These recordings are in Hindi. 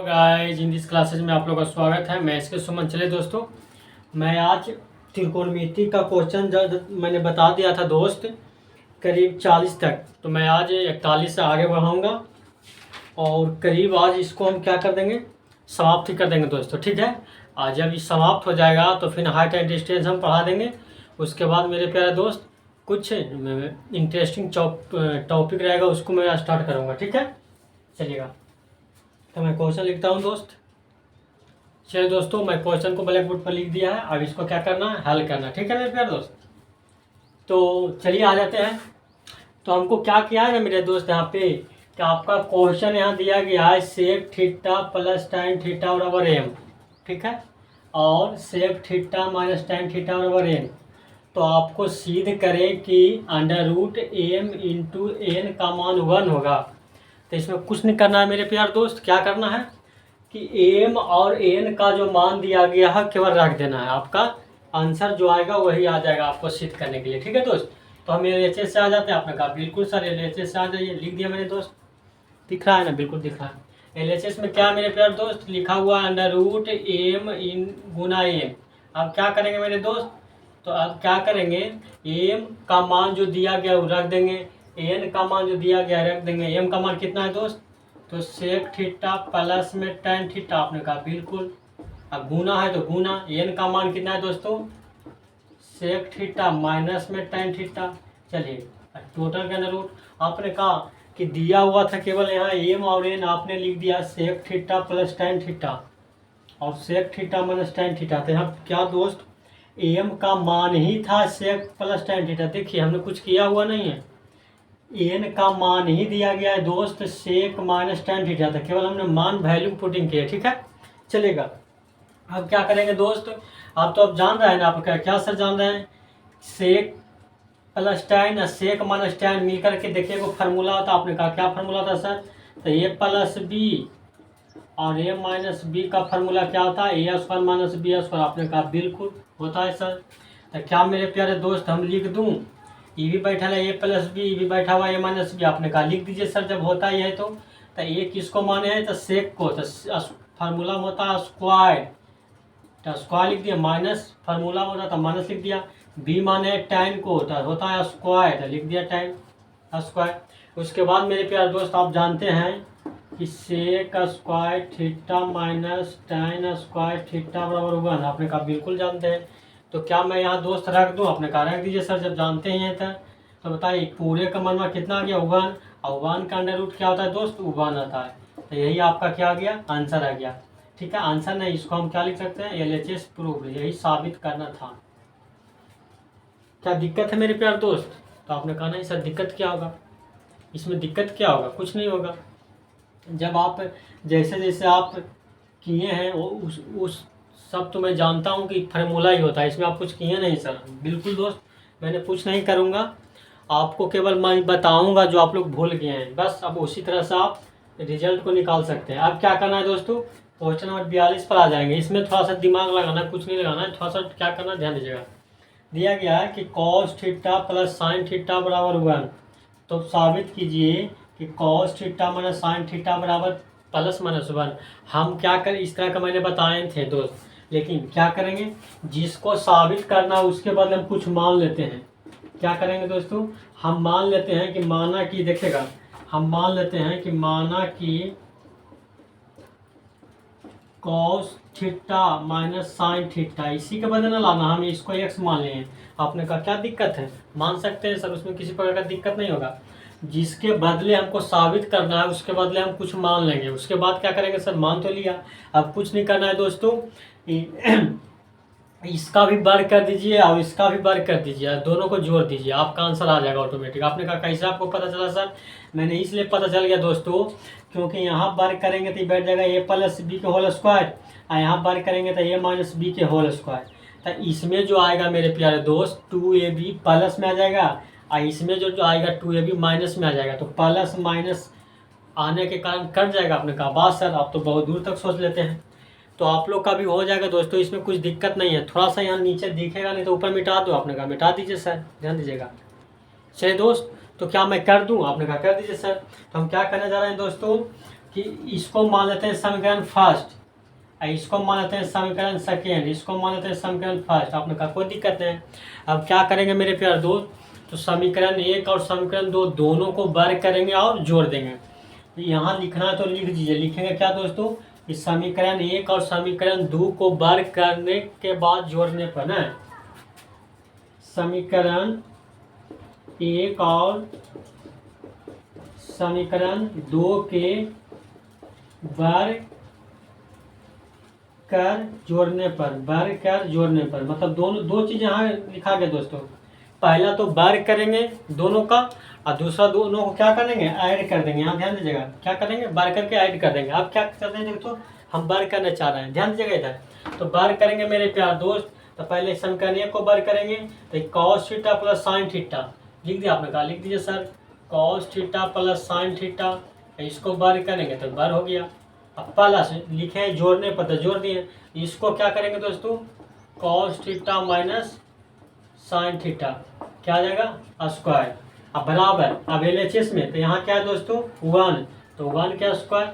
तो गाइस इन दिस क्लासेज में आप लोगों का स्वागत है। मैं इसके सुमन। चले दोस्तों, मैं आज त्रिकोणमिति का क्वेश्चन जो मैंने बता दिया था दोस्त करीब 40 तक, तो मैं आज 41 से आगे बढ़ाऊंगा और करीब आज इसको हम क्या कर देंगे, समाप्त ही कर देंगे दोस्तों। ठीक है, आज जब ये समाप्त हो जाएगा तो फिर हाइट एंड डिस्टेंस हम पढ़ा देंगे। उसके बाद मेरे प्यारे दोस्त कुछ इंटरेस्टिंग टॉपिक रहेगा, उसको मैं स्टार्ट करूँगा। ठीक है, चलिएगा। तो मैं क्वेश्चन लिखता हूँ दोस्त। चलिए दोस्तों, मैं क्वेश्चन को ब्लैक बोर्ड पर लिख दिया है। अब इसको क्या करना है, हल करना। ठीक है मेरे प्यारे दोस्त, तो चलिए आ जाते हैं। तो हमको क्या किया है ना मेरे दोस्त, यहाँ पे कि आपका क्वेश्चन यहाँ दिया गया है sec theta plus tan theta बराबर एम। ठीक है, और sec theta minus tan theta बराबर एन। तो आपको सिद्ध करें कि under root M into N का मान 1 होगा। तो इसमें कुछ नहीं करना है मेरे प्यारे दोस्त। क्या करना है कि एम और एन का जो मान दिया गया है केवल रख देना है, आपका आंसर जो आएगा वही आ जाएगा आपको सिद्ध करने के लिए। ठीक है दोस्त, तो हम LHS से आ जाते हैं। आपने कहा बिल्कुल सर LHS से आ जाइए, लिख दिया मैंने दोस्त। दिख रहा है ना, बिल्कुल दिख रहा है। LHS में क्या मेरे प्यारे दोस्त लिखा हुआ है, अंडर रूट एम इन गुना एन। अब क्या करेंगे मेरे दोस्त, तो अब क्या करेंगे, एम का मान जो दिया गया वो रख देंगे, एन का मान जो दिया गया रख देंगे। एम का मान कितना है दोस्त, तो सेक थीटा प्लस में tan थीटा। आपने कहा बिल्कुल। अब गुना है तो गुना, एन का मान कितना है दोस्तों, सेक थीटा माइनस में tan थीटा। चलिए टोटल के अंदर रूट। आपने कहा कि दिया हुआ था केवल यहाँ एम और एन, आपने लिख दिया sec theta plus tan theta और sec theta minus tan theta. तो यहाँ क्या दोस्त, एम का मान ही था सेक प्लस tan थीटा। देखिए हमने कुछ किया हुआ नहीं है, एन का मान ही दिया गया है दोस्त सेक माइनस tan थीटा था, केवल हमने मान वैल्यू पुटिंग किया। ठीक है, चलेगा। अब क्या करेंगे दोस्त, आप तो अब जान रहे हैं ना, आप क्या सर जान रहे हैं, सेक प्लस tan या सेक माइनस tan मिलकर के देखिए वो फार्मूला होता। आपने कहा क्या फार्मूला था सर, तो ए प्लस बी और ए माइनस बी का फार्मूला क्या होता है, A square minus B square. आपने कहा बिल्कुल होता है सर। तो क्या मेरे प्यारे दोस्त हम लिख दूँ, ये भी बैठा है ए प्लस बी, ये भी बैठा हुआ ए माइनस बी। आपने कहा लिख दीजिए सर, जब होता ही है तो ए किसको माने है, तो सेक को। तो फार्मूला में होता है स्क्वायर, तो स्क्वायर लिख दिया, माइनस फार्मूला में होता था माइनस लिख दिया। बी माने tan को, तो होता है स्क्वायर, तो लिख दिया tan स्क्वायर। उसके बाद मेरे प्यारे दोस्त आप जानते हैं कि sec square theta minus tan square theta बराबर 1। आपने कहा बिल्कुल जानते हैं। तो क्या मैं यहाँ दोस्त रख दूँ, आपने कहा रख दीजिए सर, जब जानते ही हैं तो बताइए पूरे का मनवा कितना आ गया 1, और 1 का अंडर रूट क्या होता है दोस्त 1 आता है। तो यही आपका क्या आ गया, आंसर आ गया। ठीक है, आंसर नहीं, इसको हम क्या लिख सकते हैं, LHS प्रूव, यही साबित करना था। क्या दिक्कत है मेरे प्यारे दोस्त, तो आपने कहा नहीं सर दिक्कत क्या होगा, इसमें दिक्कत क्या होगा, कुछ नहीं होगा। जब आप जैसे जैसे आप किए हैं उस सब तो मैं जानता हूँ कि फार्मूला ही होता है, इसमें आप कुछ किए नहीं सर। बिल्कुल दोस्त, मैंने कुछ नहीं करूँगा, आपको केवल मैं बताऊँगा जो आप लोग भूल गए हैं, बस। अब उसी तरह से आप रिजल्ट को निकाल सकते हैं। अब क्या करना है दोस्तों, क्वेश्चन नंबर 42 पर आ जाएंगे। इसमें थोड़ा सा दिमाग लगाना, कुछ नहीं लगाना है, थोड़ा सा क्या करना ध्यान दीजिएगा। दिया गया है कि cos theta plus sign theta बराबर 1। तो साबित कीजिए कि cos theta minus sign theta बराबर प्लस माइनस 1। हम क्या करें, इस तरह का मैंने बताए थे दोस्त, लेकिन क्या करेंगे, जिसको साबित करना है उसके बाद हम कुछ मान लेते हैं। क्या करेंगे दोस्तों, हम मान लेते हैं कि माना कि देखिएगा, हम मान लेते हैं कि माना कि cos theta minus sine theta, इसी के बदले न लाना, हम इसको x मान लें। आपने कहा क्या दिक्कत है, मान सकते हैं सर, उसमें किसी प्रकार का दिक्कत नहीं होगा। जिसके बदले हमको साबित करना है उसके बदले हम कुछ मान लेंगे, उसके बाद क्या करेंगे सर, मान तो लिया, अब कुछ नहीं करना है दोस्तों। इसका भी वर्ग कर दीजिए और इसका भी वर्ग कर दीजिए, दोनों को जोड़ दीजिए, आपका आंसर आ जाएगा ऑटोमेटिक। आपने कहा कैसे आपको पता चला सर, मैंने इसलिए पता चल गया दोस्तों क्योंकि यहाँ वर्ग करेंगे तो बैठ जाएगा ए प्लस बी के होल स्क्वायर, और यहाँ वर्ग करेंगे तो ए माइनस बी के होल स्क्वायर। तो इसमें जो आएगा मेरे प्यारे दोस्त 2ab प्लस में आ जाएगा, और इसमें जो आएगा 2ab माइनस में आ जाएगा। तो प्लस माइनस आने के कारण कट जाएगा। आपने कहा बात सर आप तो बहुत दूर तक सोच लेते हैं, तो आप लोग का भी हो जाएगा दोस्तों, इसमें कुछ दिक्कत नहीं है। थोड़ा सा यहाँ नीचे दिखेगा नहीं तो ऊपर मिटा दो, आपने कहा मिटा दीजिए सर, ध्यान दीजिएगा। चलिए दोस्त, तो क्या मैं कर दूं, आपने कहा कर दीजिए सर। तो हम क्या करने जा रहे हैं दोस्तों, कि इसको मान लेते हैं समीकरण फर्स्ट, इसको मान लेते हैं समीकरण सेकेंड, इसको मान लेते हैं समीकरण फर्स्ट। आपने कहा कोई दिक्कत नहीं। अब क्या करेंगे मेरे प्यार दोस्त, तो समीकरण 1 और समीकरण 2 दोनों को वर्ग करेंगे और जोड़ देंगे। तो यहाँ लिखना है तो लिख दीजिए। लिखेंगे क्या दोस्तों, कि समीकरण 1 और समीकरण 2 को वर्ग करने के बाद जोड़ने पर ना, समीकरण 1 और समीकरण 2 के वर्ग कर जोड़ने पर, वर्ग कर जोड़ने पर मतलब दोनों दो चीज़ यहाँ लिखा गया दोस्तों। पहला तो वर्ग करेंगे दोनों का, और दूसरा दोनों को क्या करेंगे, ऐड कर देंगे। यहाँ ध्यान दीजिएगा, क्या करेंगे, वर्ग करके ऐड कर देंगे। अब क्या करते हैं दोस्तों, हम वर्ग करना चाह रहे हैं, ध्यान दीजिएगा इधर। तो वर्ग करेंगे मेरे प्यार दोस्त, तो पहले समीकरण 1 को वर्ग करेंगे, तो cos theta plus sine theta लिख दिया। आपने कहा लिख दीजिए sir, cos theta plus sine theta, इसको वर्ग करेंगे तो वर्ग हो गया। अब प्लस लिखे जोड़ने पर तो जोड़ दिए। इसको क्या करेंगे दोस्तों, cos theta minus sine theta क्या आ जाएगा, स्क्वायर। अब बराबर, अब LHS में तो यहाँ क्या है दोस्तों 1, तो 1 क्या स्क्वायर,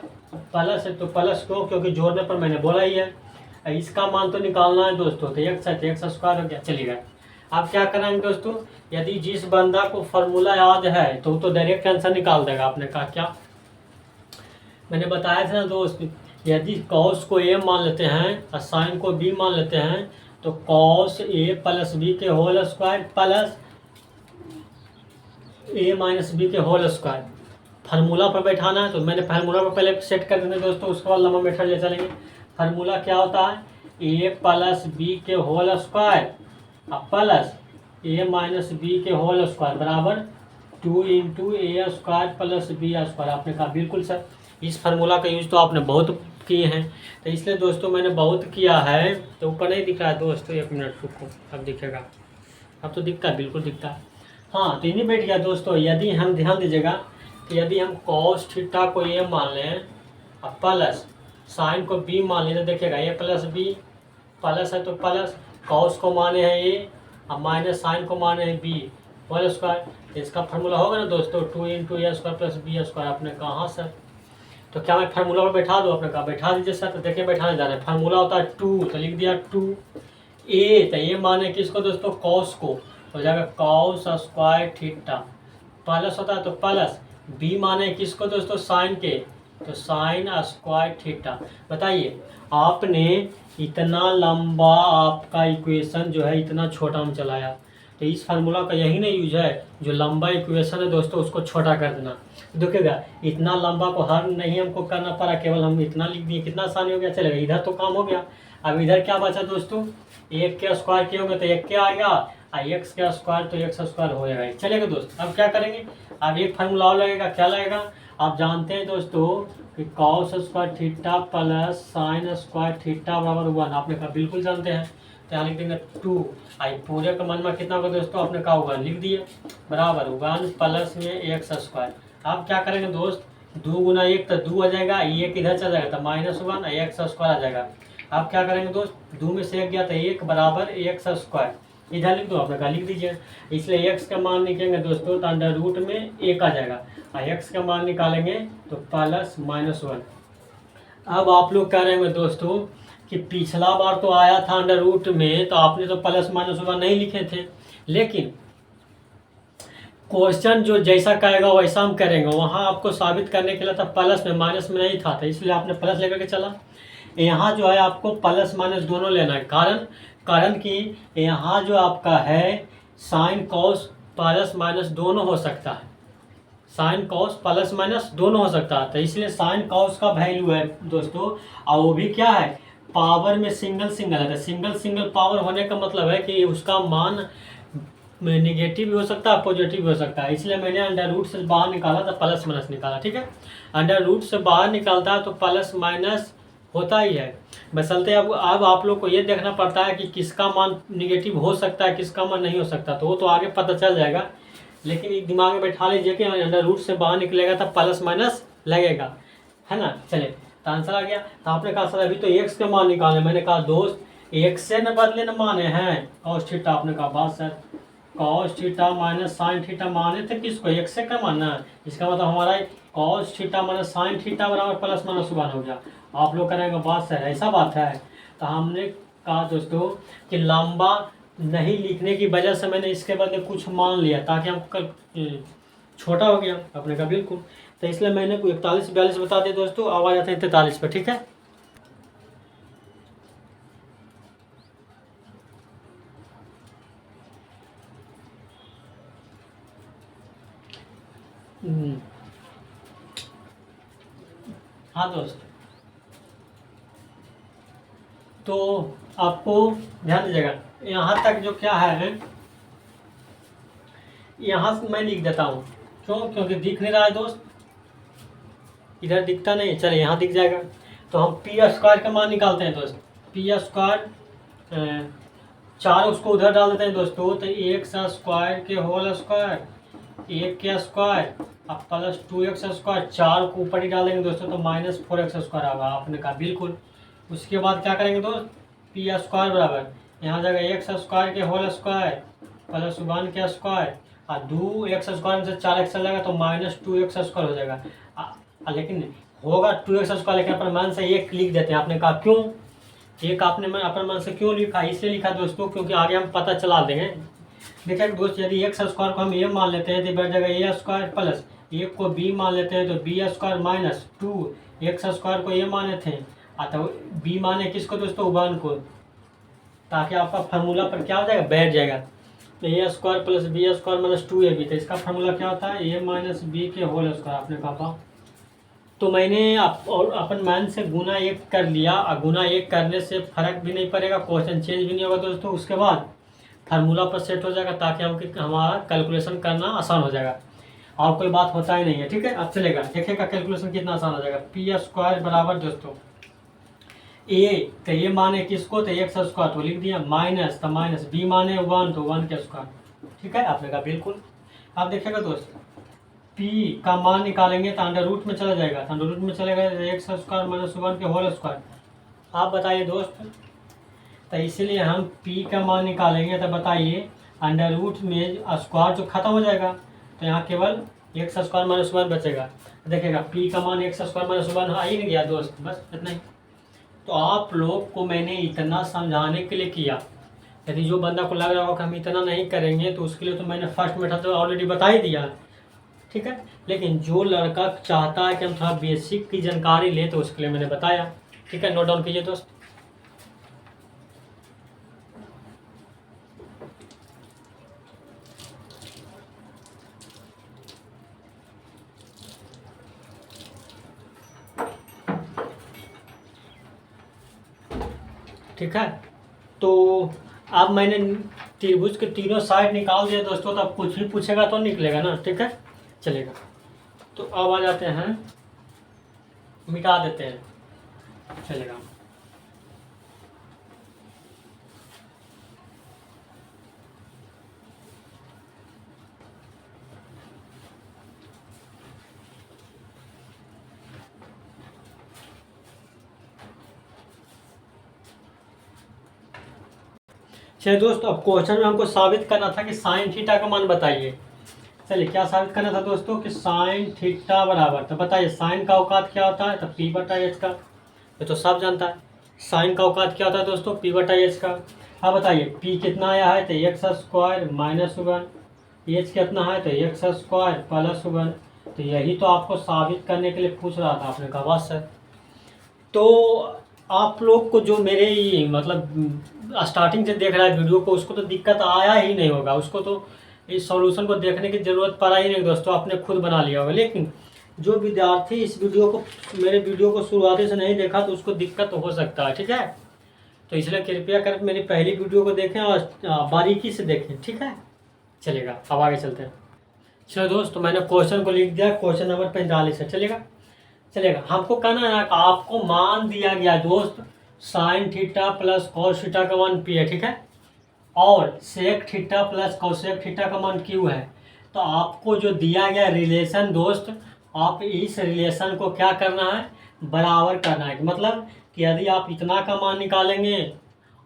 प्लस है तो प्लस क्यों, क्योंकि जोड़ने पर मैंने बोला ही है। इसका मान तो निकालना है दोस्तों, तो x है तो x स्क्वायर हो गया, चलिएगा। अब क्या करेंगे दोस्तों, यदि जिस बंदा को फॉर्मूला याद है तो डायरेक्ट आंसर निकाल देगा। आपने कहा क्या, मैंने बताया था ना दोस्त, यदि कॉस को a मान लेते हैं और साइन को b मान लेते हैं, तो कॉस a प्लस बी के whole square plus a minus B के होल स्क्वायर फार्मूला पर बैठाना है। तो मैंने फार्मूला पर पहले सेट कर देंगे दोस्तों, उसके बाद लंबा मेथड ले चलेंगे। फार्मूला क्या होता है, a प्लस बी के whole square plus a minus B के होल स्क्वायर बराबर 2 into A square plus B square. आपने कहा बिल्कुल सर, इस फार्मूला का यूज तो आपने बहुत किए हैं, तो इसलिए दोस्तों मैंने बहुत किया है। तो ऊपर नहीं दिख रहा है दोस्तों, 1 मिनट रुको, अब दिखेगा। अब तो दिखता है, बिल्कुल दिखता है। हाँ, तो इन्हीं बैठ गया दोस्तों। यदि हम ध्यान दीजिएगा कि यदि हम कॉस थीटा को a मान लें और प्लस साइन को b मान लें, तो देखिएगा a प्लस बी प्लस है तो प्लस, कॉस को माने हैं a और माइनस साइन को माने हैं b होल स्क्वायर। तो इसका फार्मूला होगा ना दोस्तों 2 into A square plus B square. आपने कहा सर, तो क्या मैं फार्मूला पर बैठा दूँ, आपने कहा बैठा दीजिए सर। तो देखिए बैठाने जा रहे हैं, फार्मूला होता है 2, तो लिख दिया 2 a, तो ये माने किसको दोस्तों, कॉस को, हो जाएगा कॉस स्क्वायर थीटा, प्लस होता है तो प्लस, b माने किसको दोस्तों, साइन के, तो साइन स्क्वायर थीटा। बताइए आपने इतना लंबा आपका इक्वेशन जो है इतना छोटा में चलाया, तो इस फार्मूला का यही नहीं यूज है, जो लंबा इक्वेशन है दोस्तों उसको छोटा कर देना। देखिएगा इतना लंबा को हर नहीं हमको करना पड़ा, केवल हम इतना लिख दिए, कितना आसानी हो गया। चलेगा, इधर तो काम हो गया। अब इधर क्या बचा दोस्तों, 1 के स्क्वायर किए होंगे तो 1 क्या आएगा, और x के स्क्वायर तो x स्क्वायर हो जाएगा। चलेगा दोस्त, अब क्या करेंगे, अब एक फार्मूला और लगेगा, क्या लगेगा, आप जानते हैं दोस्तों कि cos square theta plus sine square theta बराबर 1। आपने कहा बिल्कुल जानते हैं, तो यहाँ लिख देंगे 2, आई पूरे का मन में कितना होगा दोस्तों, आपने कहा 1 लिख दिए बराबर 1 प्लस में x स्क्वायर। आप क्या करेंगे दोस्त, 2 गुना 1 तो 2 आ जाएगा, ये किधर चला जाएगा तो -1 x स्क्वायर आ जाएगा। आप क्या करेंगे दोस्त, 2 में से 1 गया तो 1 बराबर x स्क्वायर, इधर लिख दो, आपने कहा लिख दीजिए। इसलिए x का मान निकालेंगे दोस्तों तो अंडर रूट में 1 आ जाएगा, और x का मान निकालेंगे तो प्लस -1। अब आप लोग कह रहे हैं दोस्तों कि पिछला बार तो आया था अंडर रूट में, तो आपने तो प्लस -1 नहीं लिखे थे, लेकिन क्वेश्चन जो जैसा कहेगा वैसा हम करेंगे। वहाँ आपको साबित करने के लिए था प्लस में, माइनस में नहीं था, इसलिए आपने प्लस लेकर के चला। यहाँ जो है आपको प्लस माइनस दोनों लेना है, कारण कि यहाँ जो आपका है साइन कॉस प्लस माइनस दोनों हो सकता है, साइन कॉस प्लस माइनस दोनों हो सकता है। तो इसलिए साइन कॉस का वैल्यू है दोस्तों, और वो भी क्या है, पावर में सिंगल है। तो सिंगल पावर होने का मतलब है कि उसका मान नेगेटिव भी हो सकता है, पॉजिटिव भी हो सकता है। इसलिए मैंने अंडर रूट से बाहर निकाला तो प्लस माइनस निकाला, ठीक है। अंडर रूट से बाहर निकालता है तो प्लस माइनस होता ही है। बसलते अब आप लोग को ये देखना पड़ता है कि किसका मान निगेटिव हो सकता है, किसका मान नहीं हो सकता, तो वो तो आगे पता चल जाएगा। लेकिन दिमाग में बैठा लीजिए कि अंडर रूट से बाहर निकलेगा तो प्लस माइनस लगेगा, है ना। चले, तो आंसर आ गया। तो आपने कहा सर अभी तो x के मान निकाले, मैंने कहा दोस्त x से न बदले न माने हैं कॉस थीटा। आपने कहा बात sir, cos theta minus sine theta माने थे किसको, x से क्या मानना है, इसका मतलब हमारा cos theta minus sign theta बराबर प्लस माइनस वन हो गया। आप लोग करेंगे बात सर ऐसा बात है। तो हमने कहा दोस्तों कि लंबा नहीं लिखने की वजह से मैंने इसके बदले कुछ मान लिया ताकि हम कल छोटा हो गया। अपने का बिल्कुल, तो इसलिए मैंने 41 42 बता दिया दोस्तों। अब आ जाते हैं 43 पर, ठीक है। हाँ दोस्त, तो आपको ध्यान दीजिएगा यहाँ तक जो क्या है, यहाँ से मैं लिख देता हूँ। क्यों? क्योंकि दिख नहीं रहा है दोस्त, इधर दिखता नहीं, चलिए यहाँ दिख जाएगा। तो हम पी स्क्वायर का मान निकालते हैं दोस्त। पी स्क्वायर 4 उसको उधर डाल देते हैं दोस्तों, तो 1 के होल स्क्वायर, 1 के स्क्वायर अब प्लस 2x स्क्वायर, 4 को ऊपर ही डालेंगे दोस्तों तो -4x स्क्वायर आएगा। आपने कहा बिल्कुल। उसके बाद क्या करेंगे दोस्त, पी स्क्वायर बराबर यहाँ जाएगा एक्स स्क्वायर के होल स्क्वायर प्लस 1 के स्क्वायर और 2x स्क्वायर में से 4x चलेगा तो -2x स्क्वायर हो जाएगा। लेकिन होगा 2x स्क्वायर, लेकिन अपन मान से एक लिख देते हैं। आपने कहा क्यों एक आपने मैं अपन मन से क्यों लिखा, इसलिए लिखा दोस्तों क्योंकि आगे हम पता चला देंगे। देखिए दोस्त, यदि एक्स स्क्वायर को हम ए मान लेते हैं तो बैठ जाएगा ए स्क्वायर प्लस 1 को बी मान लेते हैं तो B square minus 2 X square को ए माने थे तो बी माने किसको दोस्तों, 1 को, ताकि आपका फार्मूला पर क्या हो जाएगा, बैठ जाएगा। तो A square plus B square minus 2ab, तो इसका फार्मूला क्या होता है, ए माइनस बी के होल स्क्वायर। आपने कहा तो मैंने और अपन मान से गुना 1 कर लिया और गुना 1 करने से फर्क भी नहीं पड़ेगा, क्वेश्चन चेंज भी नहीं होगा दोस्तों। उसके बाद फार्मूला पर सेट हो जाएगा ताकि हम हमारा कैलकुलेशन करना आसान हो जाएगा और कोई बात होता ही नहीं है, ठीक है। अब चलेगा, देखिएगा कैलकुलेशन कितना आसान हो जाएगा। पी स्क्वायर बराबर दोस्तों ए, तो ये माने किसको, तो एक्स स्क्वायर तो लिख दिया, माइनस तो माइनस बी माने 1 तो 1 के स्क्वायर, ठीक है। आपने कहा बिल्कुल। आप देखिएगा दोस्त, पी का मान निकालेंगे तो अंडर रूट में चला जाएगा, तो अंडर रूट में चलेगा एक्स स्क्वायर माइनस 1 के होल स्क्वायर। आप बताइए दोस्त, तो इसीलिए हम पी का मान निकालेंगे तो बताइए अंडर रूट में स्क्वायर जो खत्म हो जाएगा तो यहाँ केवल एक्स स्क्वायर माइनस 1 बचेगा। देखिएगा पी का मान एक्स स्क्वायर माइनस 1 आ ही नहीं गया दोस्त, बस इतना ही। तो आप लोग को मैंने इतना समझाने के लिए किया। यदि जो बंदा को लग रहा होगा कि हम इतना नहीं करेंगे तो उसके लिए तो मैंने फर्स्ट मेथड तो ऑलरेडी बता ही दिया, ठीक है। लेकिन जो लड़का चाहता है कि हम थोड़ा बेसिक की जानकारी ले तो उसके लिए मैंने बताया, ठीक है। नोट डाउन कीजिए दोस्त। ठीक है, तो अब मैंने त्रिभुज के तीनों साइड निकाल दिया दोस्तों, तो अब कुछ भी पूछेगा तो निकलेगा ना, ठीक है, चलेगा। तो अब आ जाते हैं, मिटा देते हैं, चलेगा। चलिए दोस्तों, अब क्वेश्चन में हमको साबित करना था कि साइन थीटा का मान बताइए। चलिए क्या साबित करना था दोस्तों कि साइन थीटा बराबर, तो बताइए साइन का औकात क्या होता है, तो पी बटा एच का, ये तो सब जानता है। साइन का औकात क्या होता है दोस्तों, पी बटा एच का। अब बताइए पी कितना आया है, तो एक्स स्क्वायर माइनस 1, एच कितना है तो एक्स स्क्वायर प्लस 1। तो यही तो आपको साबित करने के लिए पूछ रहा था। आपने कहा बस सर। तो आप लोग को जो मेरे ये मतलब स्टार्टिंग से देख रहा है वीडियो को, उसको तो दिक्कत आया ही नहीं होगा, उसको तो इस सॉल्यूशन को देखने की ज़रूरत पड़ा ही नहीं दोस्तों, आपने खुद बना लिया होगा। लेकिन जो विद्यार्थी इस वीडियो को, मेरे वीडियो को शुरुआती से नहीं देखा तो उसको दिक्कत हो सकता है, ठीक है। तो इसलिए कृपया कर मेरी पहली वीडियो को देखें और बारीकी से देखें, ठीक है, चलेगा। अब आगे चलते हैं। चलो दोस्त, तो मैंने क्वेश्चन को लिख दिया, क्वेश्चन नंबर 45 है, चलेगा। हमको कहना है आपको मान दिया गया दोस्त sine theta plus cos theta का मान पी है, ठीक है, और sec theta plus cosec theta का मान क्यू है। तो आपको जो दिया गया रिलेशन दोस्त, आप इस रिलेशन को क्या करना है, बराबर करना है। मतलब कि यदि आप इतना का मान निकालेंगे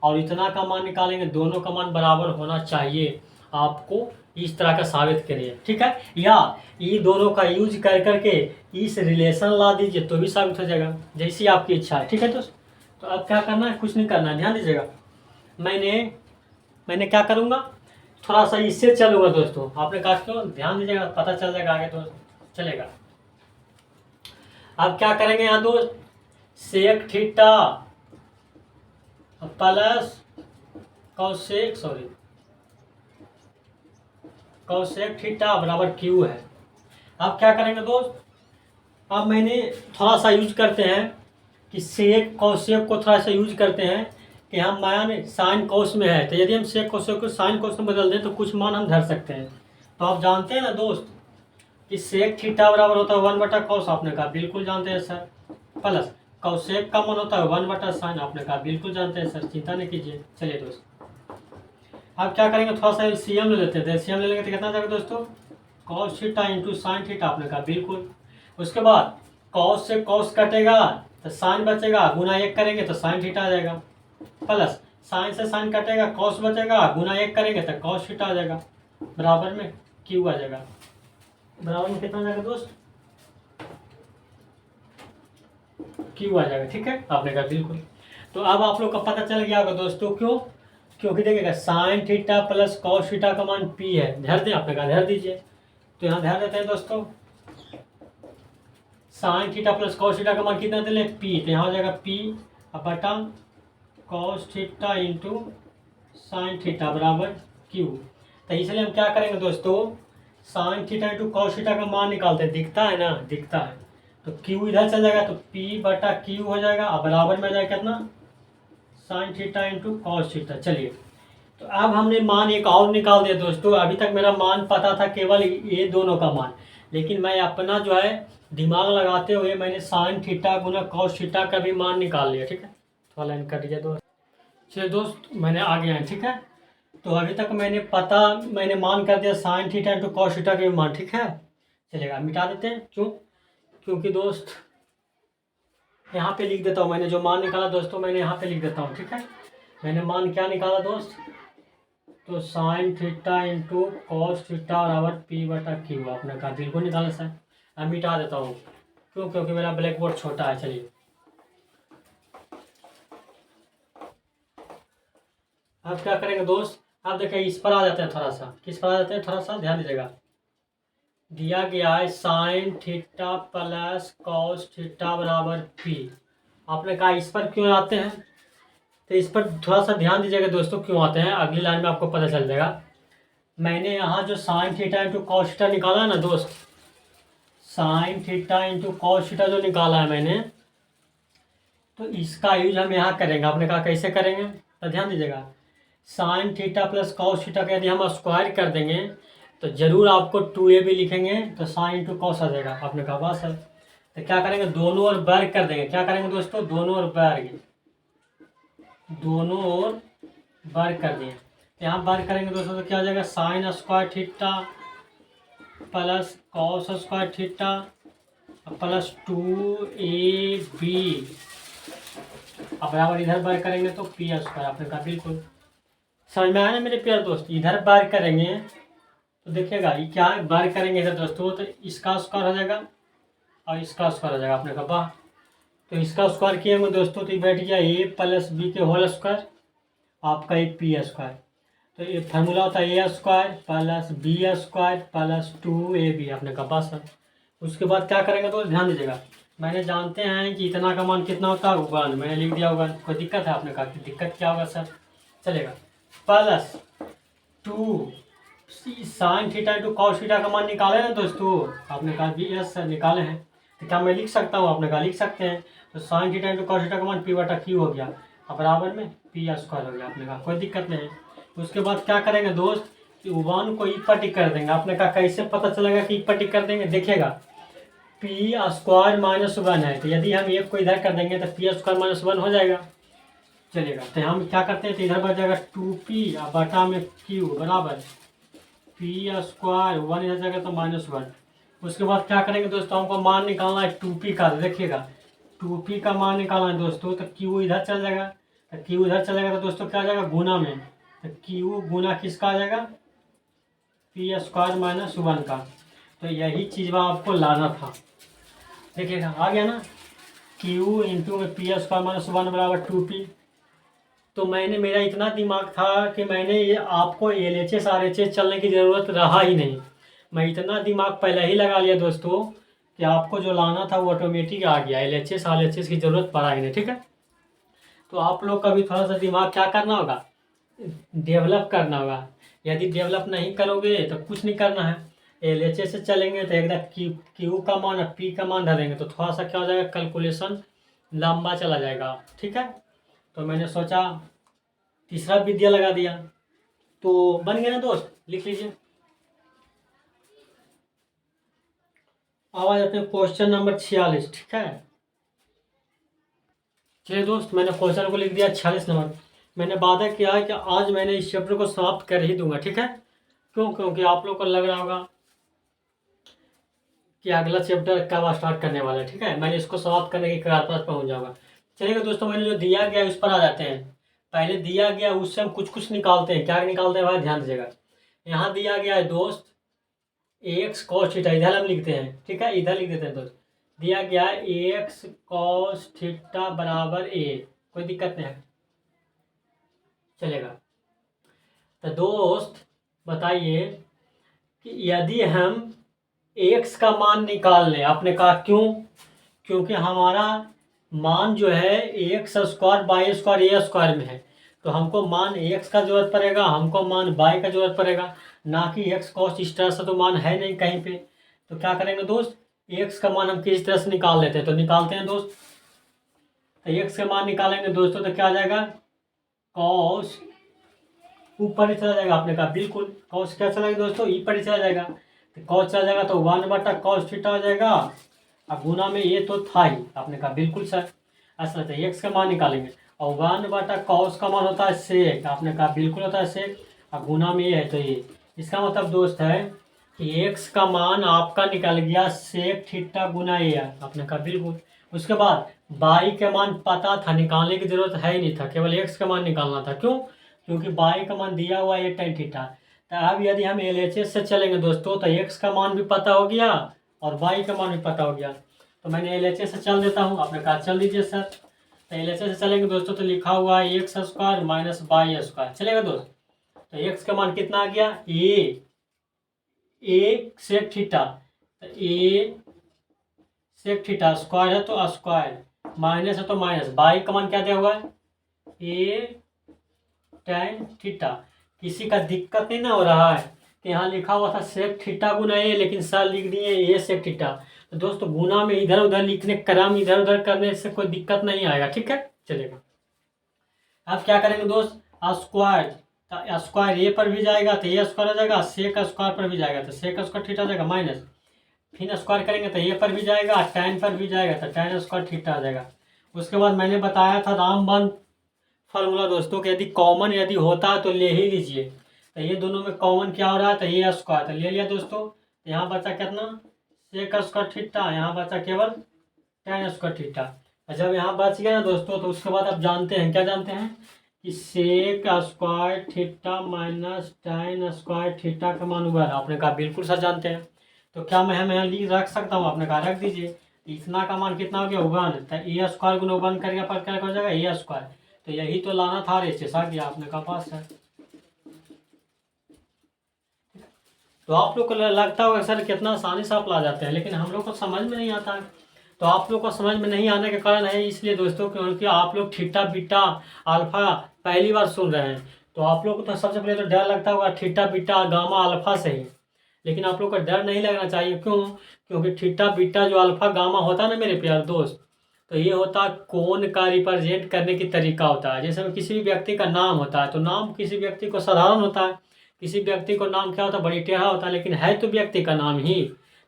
और इतना का मान निकालेंगे, दोनों का मान बराबर होना चाहिए। आपको इस तरह का साबित करिए, ठीक है। या ये दोनों का यूज कर करके इस रिलेशन ला दीजिए तो भी साबित हो जाएगा, जैसी आपकी इच्छा है, ठीक है दोस्त। तो अब क्या करना है, कुछ नहीं करना है, ध्यान दीजिएगा। मैंने मैंने क्या करूँगा, थोड़ा सा इससे चलूँगा दोस्तों। आपने कहा क्यों, ध्यान दीजिएगा, पता चल जाएगा आगे दोस्त, चलेगा। अब क्या करेंगे यहाँ दोस्त, sec theta plus cosec theta बराबर क्यू है। अब क्या करेंगे दोस्त, अब मैंने थोड़ा सा यूज करते हैं कि सेक कॉसेक को थोड़ा सा यूज करते हैं कि हम मान साइन कोस में है, तो यदि हम सेक कॉसेक को साइन कोस में बदल दें तो कुछ मान हम धर सकते हैं। तो आप जानते हैं ना दोस्त कि सेक थीटा बराबर होता है 1/cos, आपने कहा बिल्कुल जानते हैं सर। प्लस कॉसेक का मान होता है 1/sin, आपने कहा बिल्कुल जानते हैं सर, चिंता नहीं कीजिए। चलिए दोस्त, अब क्या करेंगे, थोड़ा सा एलसीएम ले लेते हैं। एलसीएम ले लेंगे तो कितना जाएगा दोस्तों, cos theta into sine theta, आपने कहा बिल्कुल। उसके बाद कॉस से कॉस कटेगा तो साइन बचेगा, गुना 1 करेंगे तो साइन थीटा आ जाएगा। प्लस साइन से साइन कटेगा, कॉस बचेगा, गुना 1 करेंगे तो कॉस थीटा आ जाएगा, बराबर में क्यू आ जाएगा। बराबर में कितना जाएगा दोस्त, क्यू आ जाएगा, ठीक है, आपने कहा बिल्कुल। तो अब आप लोग का पता चल गया होगा दोस्तों, क्यों, क्योंकि देखिएगा sign theta plus cos theta का मान पी है, ध्यान दें, आपने कहा ध्यान दीजिए। तो यहाँ ध्यान देते हैं दोस्तों, sign theta plus cos theta का मान कितना दे लें, पी, तो यहाँ हो जाएगा पी बटा cos theta into sine theta बराबर क्यू। तो इसलिए हम क्या करेंगे दोस्तों, sign theta into cos theta का मान निकालते हैं, दिखता है ना, दिखता है, तो क्यू इधर चल जाएगा तो पी बटा क्यू हो जाएगा, और बराबर में आ जाएगा कितना, sign theta into cos theta. चलिए, तो अब हमने मान एक और निकाल दिया दोस्तों। अभी तक मेरा मान पता था केवल ये दोनों का मान, लेकिन मैं अपना जो है दिमाग लगाते हुए मैंने साइन थीटा गुना कॉस थीटा का भी मान निकाल लिया, ठीक है। थोड़ा लाइन कर दीजिए दोस्त। चलिए दोस्त, मैंने आ गया है, ठीक है। तो अभी तक मैंने मान कर दिया sign theta into cos theta का भी मान, ठीक है। चलेगा, मिटा देते हैं, क्यों, क्योंकि दोस्त यहाँ पे लिख देता हूँ, मैंने जो मान निकाला दोस्तों मैंने यहाँ पे लिख देता हूँ, ठीक है। मैंने मान क्या निकाला दोस्त, तो sign theta into cos theta बराबर पी बटा क्यू, आपने कहा बिल्कुल निकाला सर। अब मिटा देता हूँ, क्यों, क्योंकि मेरा ब्लैक बोर्ड छोटा है। चलिए, अब क्या करेंगे दोस्त, अब देखिए इस पर आ जाते हैं, थोड़ा सा किस पर आ जाते हैं, थोड़ा सा ध्यान दीजिएगा। दिया गया है sign theta plus cos theta बराबर पी, आपने कहा इस पर क्यों आते हैं, तो इस पर थोड़ा सा ध्यान दीजिएगा दोस्तों, क्यों आते हैं अगली लाइन में आपको पता चल जाएगा। मैंने यहाँ जो sign theta into cos theta निकाला है ना दोस्त, sine theta into cos theta जो निकाला है मैंने, तो इसका यूज हम यहाँ करेंगे। आपने कहा कैसे करेंगे, तो ध्यान दीजिएगा, sign theta plus cos theta का यदि हम स्क्वायर कर देंगे तो जरूर आपको 2a भी लिखेंगे, तो साइन इंटू कॉस आ जाएगा। आपने कहा बस है, तो क्या करेंगे, दोनों ओर वर्ग कर देंगे। क्या करेंगे दोस्तों, दोनों ओर वर्ग, दोनों ओर वर्ग कर दिए। यहाँ वर्ग करेंगे दोस्तों तो क्या हो जाएगा, sign square theta plus cos square theta plus 2ab, अब बराबर इधर वर्ग करेंगे तो पी स्क्वायर। आपने कहा बिल्कुल समझ में आया ना मेरे प्यारे दोस्त। इधर वर्ग करेंगे तो देखिएगा ये क्या है, वर्ग करेंगे इधर दोस्तों तो इसका स्क्वायर हो जाएगा और इसका स्क्वायर हो जाएगा। आपने कहा वाह, तो इसका स्क्वायर किए होंगे दोस्तों तो ये बैठ गया a प्लस बी के होल स्क्वायर, आपका एक पी स्क्वायर। तो ये फार्मूला होता है A square plus B square plus 2ab। आपने कहा बस है। उसके बाद क्या करेंगे तो ध्यान दीजिएगा, मैंने जानते हैं कि इतना का मान कितना होता है, उगान मैंने लिख दिया होगा, कोई दिक्कत है। आपने कहा कि दिक्कत क्या होगा सर, चलेगा, plus 2 sign theta into cos theta का मान निकाले ना दोस्तों, आपने कहा भी यस सर निकाले हैं, तो क्या मैं लिख सकता हूँ, आपने कहा लिख सकते हैं। तो sign theta into cos theta का मान पी बटा क्यू हो गया और बराबर में पी स्क्वायर हो गया। आपने कहा कोई दिक्कत नहीं है। उसके बाद क्या करेंगे दोस्त कि वन को ई पर टिक कर देंगे। आपने कहा कैसे पता चलेगा कि ई पर टिक कर देंगे, देखिएगा पी स्क्वायर माइनस 1 है, तो यदि हम एक को इधर कर देंगे तो पी स्क्वायर माइनस 1 हो जाएगा, चलेगा। तो हम क्या करते हैं तो इधर बच जाएगा 2p बटा में क्यू बराबर पी स्क्वायर 1 इधर जाएगा तो -1। उसके बाद क्या करेंगे दोस्तों, हमको मान निकालना है 2p का। देखिएगा 2p का मान निकालना है दोस्तों, तो q इधर चल जाएगा, तो q इधर चल जाएगा तो दोस्तों क्या आ जाएगा गुना में, तो q गुना किसका आ जाएगा, पी स्क्वायर माइनस 1 का। तो यही चीज़ वहाँ आपको लाना था। देखिएगा आ गया ना, क्यू इंटू में पी स्क्वायर माइनस 1 बराबर 2p। तो मैंने, मेरा इतना दिमाग था कि मैंने ये आपको L H S R H S चलने की ज़रूरत रहा ही नहीं। मैं इतना दिमाग पहले ही लगा लिया दोस्तों कि आपको जो लाना था वो ऑटोमेटिक आ गया, L H S R H S की ज़रूरत पड़ा ही नहीं। ठीक है, तो आप लोग का भी थोड़ा सा दिमाग क्या करना होगा, डेवलप करना होगा। यदि डेवलप नहीं करोगे तो कुछ नहीं करना है। एल एच एस से चलेंगे तो एकदम क्यू का मान और पी का मान धरेंगे तो थोड़ा सा क्या हो जाएगा, कैलकुलेशन लंबा चला जाएगा। ठीक है, तो मैंने सोचा तीसरा विद्या लगा दिया। तो बन गया ना दोस्त, लिख लीजिए। अब आ जाते हैं क्वेश्चन नंबर 46। ठीक है, चलिए दोस्त, मैंने क्वेश्चन को लिख दिया 46 नंबर। मैंने वादा किया है कि आज मैंने इस चैप्टर को समाप्त कर ही दूंगा। ठीक है, क्यों? क्योंकि आप लोग को लग रहा होगा कि अगला चैप्टर कब स्टार्ट करने वाला है। ठीक है, मैंने इसको समाप्त करने की कगार पर पहुंच जाऊंगा। चलिएगा दोस्तों, मैंने जो दिया गया उस पर आ जाते हैं। पहले दिया गया उससे हम कुछ कुछ निकालते हैं। क्या निकालते हैं भाई, ध्यान दीजिएगा। यहाँ दिया गया है दोस्त एक्स कॉस थीटा, इधर हम लिखते हैं। ठीक है, इधर लिख देते हैं दोस्त। दिया गया है एक्स कॉस थीटा बराबर ए, कोई दिक्कत नहीं है, चलेगा। तो दोस्त बताइए कि यदि हम एक्स का मान निकाल लें, आपने कहा क्यों? क्योंकि हमारा मान जो है x square by square A square में है। तो हमको मान एक्स का जरूरत पड़ेगा, हमको मान बाई का जरूरत पड़ेगा, ना कि एक्स कॉस। इस तरह से तो मान है नहीं कहीं पे। तो क्या करेंगे दोस्त, एक्स का मान हम किस तरह से निकाल लेते हैं, तो निकालते हैं दोस्त। तो एक्स का मान निकालेंगे दोस्तों तो क्या आ जाएगा, कॉस ऊपर ही चला जाएगा। आपने कहा बिल्कुल, कॉस क्या चला जाएगा दोस्तों, ई पर ही चला जाएगा। तो कॉस चला जाएगा तो 1/cos थीटा हो जाएगा। अब गुना में ये तो था ही, आपने कहा बिल्कुल सर। ऐसा तो एक्स का मान निकालेंगे और 1/cos का मान होता है सेक, आपने कहा बिल्कुल होता है सेक। अब गुना में ये है तो ये, इसका मतलब दोस्त है कि एक्स का मान आपका निकल गया सेक थीटा गुना ए, आपने कहा बिल्कुल। उसके बाद बाई का मान पता था, निकालने की जरूरत है ही नहीं था, केवल एक्स का मान निकालना था। क्यों? क्योंकि बाई का मान दिया हुआ है tan थीटा। तो अब यदि हम एल एच एस से चलेंगे दोस्तों तो एक्स का मान भी पता हो गया और बाई का मान भी पता हो गया। तो मैंने एल एच एस से चल देता हूँ, आपने कहा चल दीजिए सर। तो एल एच एस से चलेंगे दोस्तों तो लिखा हुआ है x square minus by square, चलेगा दोस्त। तो एक्स का मान कितना आ गया, ए सेक थीटा। तो ए सेक थीटा स्क्वायर है तो स्क्वायर, माइनस है तो माइनस, बाई का मान क्या दिया हुआ है, ए tan थीटा। किसी का दिक्कत नहीं ना हो रहा है कि यहाँ लिखा हुआ था सेक थीटा गुना ए, लेकिन सर लिख दिए ए सेक थीटा। तो दोस्तों गुना में इधर उधर लिखने, क्रम इधर उधर करने से कोई दिक्कत नहीं आएगा। ठीक है, चलेगा। अब क्या करेंगे दोस्त, स्क्वायर, तो स्क्वायर ए पर भी जाएगा तो ए स्क्वायर हो जाएगा, सेक स्क्वायर पर भी जाएगा तो सेक स्क्वायर थीटा हो जाएगा माइनस, फिर स्क्वायर करेंगे तो ए पर भी जाएगा, टैन पर भी जाएगा तो टैन स्क्वायर थीटा आ जाएगा। उसके बाद मैंने बताया था रामबन फार्मूला दोस्तों कि यदि कॉमन यदि होता है तो ले ही लीजिए। तो ये दोनों में कॉमन क्या हो रहा है, तो ये स्क्वायर तो ले लिया दोस्तों। तो यहाँ बचा कितना, सेक स्क्वायर थीटा, यहाँ बचा केवल tan स्क्वायर थीटा। और जब यहाँ बच गया ना दोस्तों तो उसके बाद आप जानते हैं, क्या जानते हैं कि sec square theta minus tan square theta का मान हुआ है। आपने कहा बिल्कुल सर जानते हैं। तो क्या मैं यहाँ लिख रख सकता हूँ, आपने कहा रख दीजिए। इतना का मान कितना हो गया, 1। तो ए स्क्वायर गुना 1 करके पर क्या हो जाएगा, ए स्क्वायर। तो यही तो लाना था, रेचेस आ गया, आपने कहा पास है। तो आप लोग को लगता होगा सर कितना आसानी से आप ला जाते हैं, लेकिन हम लोग को समझ में नहीं आता है। तो आप लोग को समझ में नहीं आने के कारण है इसलिए दोस्तों क्योंकि आप लोग थीटा बीटा अल्फा पहली बार सुन रहे हैं। तो आप लोग को तो सबसे पहले तो डर लगता होगा थीटा बीटा गामा अल्फा से ही, लेकिन आप लोग को डर नहीं लगना चाहिए। क्यों? क्योंकि थीटा बीटा जो अल्फा गामा होता है ना मेरे प्यारे दोस्त, तो ये होता है कोण का रिप्रेजेंट करने की तरीका होता है। जैसे किसी भी व्यक्ति का नाम होता है तो नाम किसी व्यक्ति को साधारण होता है, किसी व्यक्ति को नाम क्या होता है, बड़ी टेढ़ा होता है, लेकिन है तो व्यक्ति का नाम ही।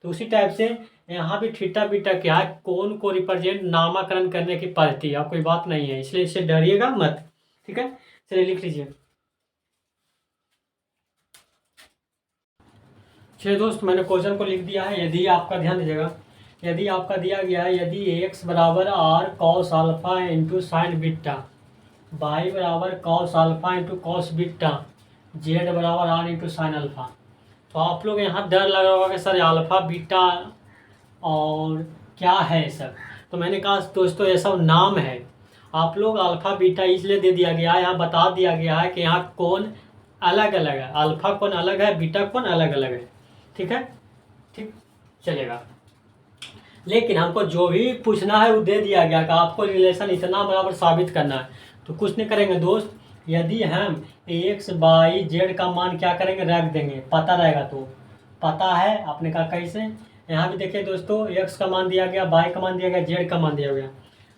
तो उसी टाइप से यहाँ भी थीटा बीटा क्या है, कोण को रिप्रेजेंट नामकरण करने की पद्धति है, कोई बात नहीं है, इसलिए इससे डरिएगा मत। ठीक है, चलिए लिख लीजिए। चलिए दोस्त, मैंने क्वेश्चन को लिख दिया है। यदि आपका ध्यान दीजिएगा, यदि आपका दिया गया है यदि एक्स बराबर R cos alpha into sine beta, Y बराबर cos alpha into cos beta, Z बराबर आर इंटू साइन अल्फा। तो आप लोग यहाँ डर लग रहा होगा कि सर अल्फ़ा बीटा और क्या है सब। तो मैंने कहा दोस्तों ये सब नाम है। आप लोग अल्फ़ा बीटा इसलिए दे दिया गया है, यहाँ बता दिया गया है कि यहाँ कौन अलग अलग है, अल्फ़ा कौन अलग है, बीटा कौन अलग अलग है। ठीक है, ठीक चलेगा। लेकिन हमको जो भी पूछना है वो दे दिया गया कि आपको रिलेशन इतना बराबर साबित करना है। तो कुछ नहीं करेंगे दोस्त, यदि हम एक्स बाई जेड का मान क्या करेंगे, रख देंगे, पता रहेगा। तो पता है आपने कहा कैसे, यहाँ भी देखिए दोस्तों, एक्स का मान दिया गया, बाई का मान दिया गया, जेड का मान दिया गया।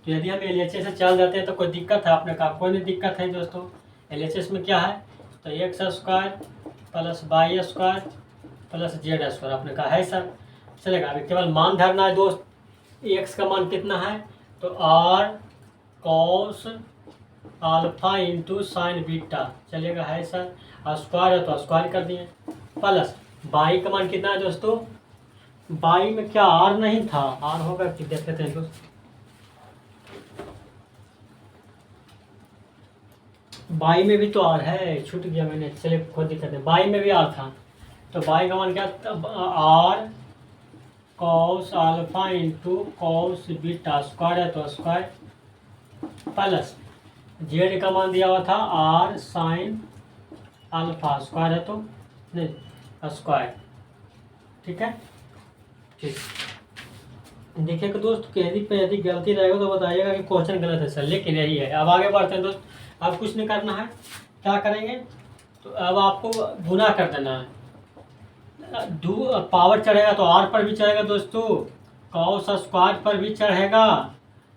तो यदि हम LHS से चल जाते हैं तो कोई दिक्कत है, आपने कहा कोई नहीं दिक्कत है दोस्तों। LHS में क्या है, तो X square plus by square plus Z square, आपने कहा है सर, चलेगा। अभी केवल मान धरना है दोस्त, एक्स का मान कितना है, तो R cos alpha into sine beta, चलेगा है सर। स्क्वायर है तो स्क्वायर कर दिए, प्लस बाई का मान कितना है दोस्तों, बाई में क्या आर नहीं था, आर होगा कि देख लेते हैं दोस्त, बाई में भी तो आर है, छूट गया मैंने, चलिए कोई दिक्कत नहीं, बाई में भी आर था। तो बाई का मान क्या, R cos alpha into cos beta, square है तो स्क्वायर, प्लस जेड का मान दिया हुआ था आर साइन अल्फा, स्क्वायर है तो नहीं स्क्वायर। ठीक है, ठीक। देखिएगा दोस्त, यदि गलती रहेगा तो बताइएगा कि क्वेश्चन गलत है सर, लेकिन यही है। अब आगे बढ़ते हैं दोस्त, अब कुछ नहीं करना है, क्या करेंगे, तो अब आपको गुना कर देना है। पावर चढ़ेगा तो आर पर भी चढ़ेगा दोस्तों, कॉस स्क्वायर पर भी चढ़ेगा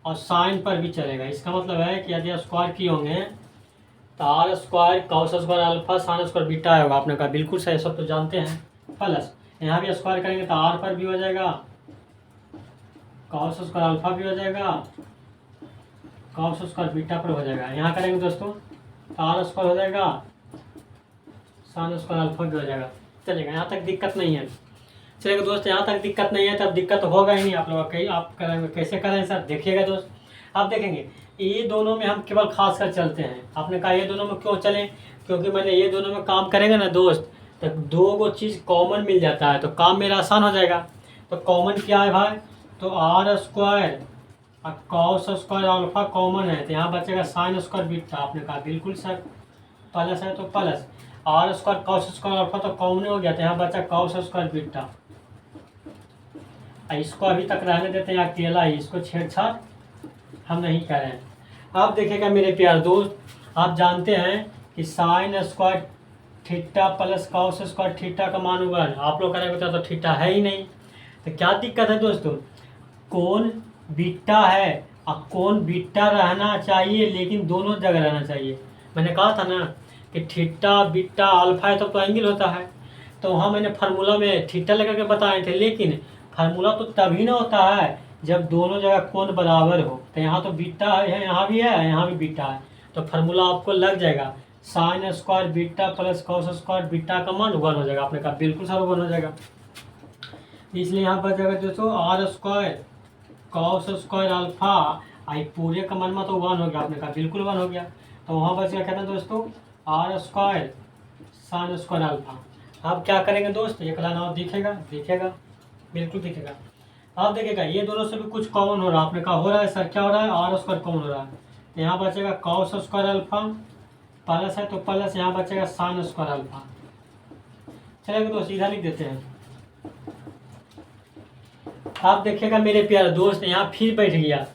और साइन पर भी चढ़ेगा। इसका मतलब है कि यदि स्क्वायर किए होंगे तो R square cos square alpha sine square beta होगा, आपने कहा बिल्कुल सही, सब तो जानते हैं। प्लस यहाँ भी स्क्वायर करेंगे तो आर पर भी हो जाएगा, कॉस स्क्वायर अल्फा भी हो जाएगा, कॉस स्क्वायर बीटा पर हो जाएगा। यहाँ करेंगे दोस्तों तो आर स्क्वायर हो जाएगा, साइन स्क्वायर अल्फा भी हो जाएगा, चलेगा। यहाँ तक दिक्कत नहीं है, चलेगा दोस्त, यहाँ तक दिक्कत नहीं है, तब दिक्कत होगा ही नहीं आप लोग कहीं, आप करेंगे कैसे करें सर, देखिएगा दोस्त। आप देखेंगे ये दोनों में हम केवल खास कर चलते हैं, आपने कहा ये दोनों में क्यों चलें, क्योंकि मैंने ये दोनों में काम करेंगे ना दोस्त, तो दो गो चीज़ कॉमन मिल जाता है तो काम मेरा आसान हो जाएगा। तो कॉमन क्या है भाई, तो आर स्क्वायर और कॉस स्क्वायर अल्फा कॉमन है, तो यहाँ बचेगा साइन स्क्वायर बीटा, आपने कहा बिल्कुल सर, प्लस है तो plus, R square cos square alpha तो कॉमन हो गया, तो यहाँ बचा कॉस स्क्वायर बीटा। इसको अभी तक रहने देते हैं अकेला ही, इसको छेड़छाड़ हम नहीं कर रहे हैं। अब देखिएगा मेरे प्यार दोस्त, आप जानते हैं कि sign square theta plus cos square theta का मान हुआ है, आप लोग करेंगे तो थीटा है ही नहीं, तो क्या दिक्कत है दोस्तों, कौन बीटा है और कौन बीटा रहना चाहिए, लेकिन दोनों जगह रहना चाहिए। मैंने कहा था ना कि थीटा बीटा अल्फा है तो एंगल होता है, तो वहाँ मैंने फार्मूला में थीटा लगा के बताए थे, लेकिन फार्मूला तो तभी ना होता है जब दोनों जगह कोण बराबर हो। तो यहाँ तो बीटा है, यहाँ भी है, यहाँ भी बीटा है, तो फार्मूला आपको लग जाएगा, sign square beta plus cos square beta का मान 1 हो जाएगा, आपने कहा बिल्कुल सर 1 हो जाएगा। इसलिए यहाँ पर जाएगा दोस्तों R square cos square alpha, आई पूरे का मान तो 1 हो गया, आपने कहा बिल्कुल 1 हो गया। तो वहाँ बच गया कहना दोस्तों R square sine square alpha. अब क्या करेंगे दोस्त, एक लाइन और दिखेगा, दिखेगा बिल्कुल दिखेगा। आप देखिएगा ये दोनों से भी कुछ कॉमन हो रहा है, आपने कहा हो रहा है सर, क्या हो रहा है, आर स्क्वायर कॉमन हो रहा है, तो यहाँ बचेगा कॉस स्क्वायर अल्फा, प्लस है तो प्लस, यहाँ बचेगा साइन स्क्वायर अल्फा। चलेगा दोस्त, इधर लिख देते हैं। आप देखिएगा मेरे प्यारे दोस्त, यहाँ फिर बैठ गया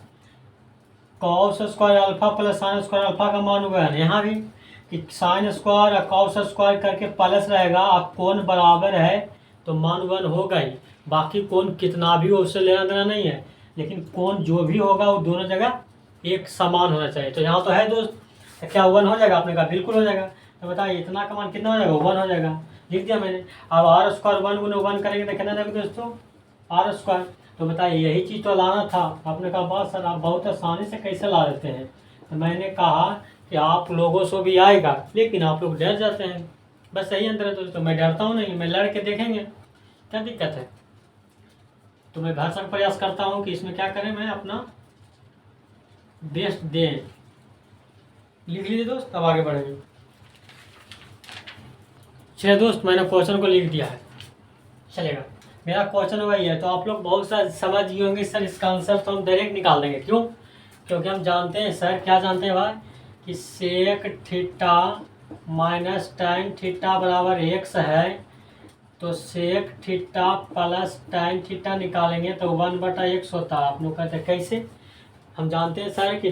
cos square alpha plus sine square alpha का मान हुआ है, यहाँ भी कि साइन स्क्वायर और कॉस स्क्वायर करके प्लस रहेगा, अब कोण बराबर है तो मान 1 होगा ही, बाकी कोण कितना भी हो उससे लेना देना नहीं है, लेकिन कोण जो भी होगा वो दोनों जगह एक समान होना चाहिए। तो यहाँ तो है दोस्त, तो क्या 1 हो जाएगा, आपने कहा बिल्कुल हो जाएगा। तो बताइए इतना का मान कितना हो जाएगा, 1 हो जाएगा, लिख दिया मैंने। अब आर स्क्वायर 1 गुना 1 करेंगे तो कितना जाएगा दोस्तों, आर स्क्वायर। तो बताइए यही चीज़ तो लाना था, आपने कहा बात सर आप बहुत आसानी से कैसे ला देते हैं, तो मैंने कहा कि आप लोगों से भी आएगा, लेकिन आप लोग डर जाते हैं, बस यही अंतर है दोस्तों। मैं डरता हूँ नहीं, मैं लड़ के देखेंगे, क्या दिक्कत है। तो मैं भरसक प्रयास करता हूँ कि इसमें क्या करें, मैं अपना बेस्ट दें। लिख लीजिए दोस्त, अब आगे बढ़ेंगे। चलिए दोस्त, मैंने क्वेश्चन को लिख दिया है। चलेगा। मेरा क्वेश्चन वही है, तो आप लोग बहुत सारे समझ गए होंगे सर इसका आंसर तो हम डायरेक्ट निकाल देंगे। क्यों? क्योंकि हम जानते हैं सर, क्या जानते हैं भाई, कि sec theta minus tan theta बराबर एक्स है। तो sec theta plus tan theta निकालेंगे तो 1/x होता है। आप लोग कहते हैं कैसे? हम जानते हैं सर कि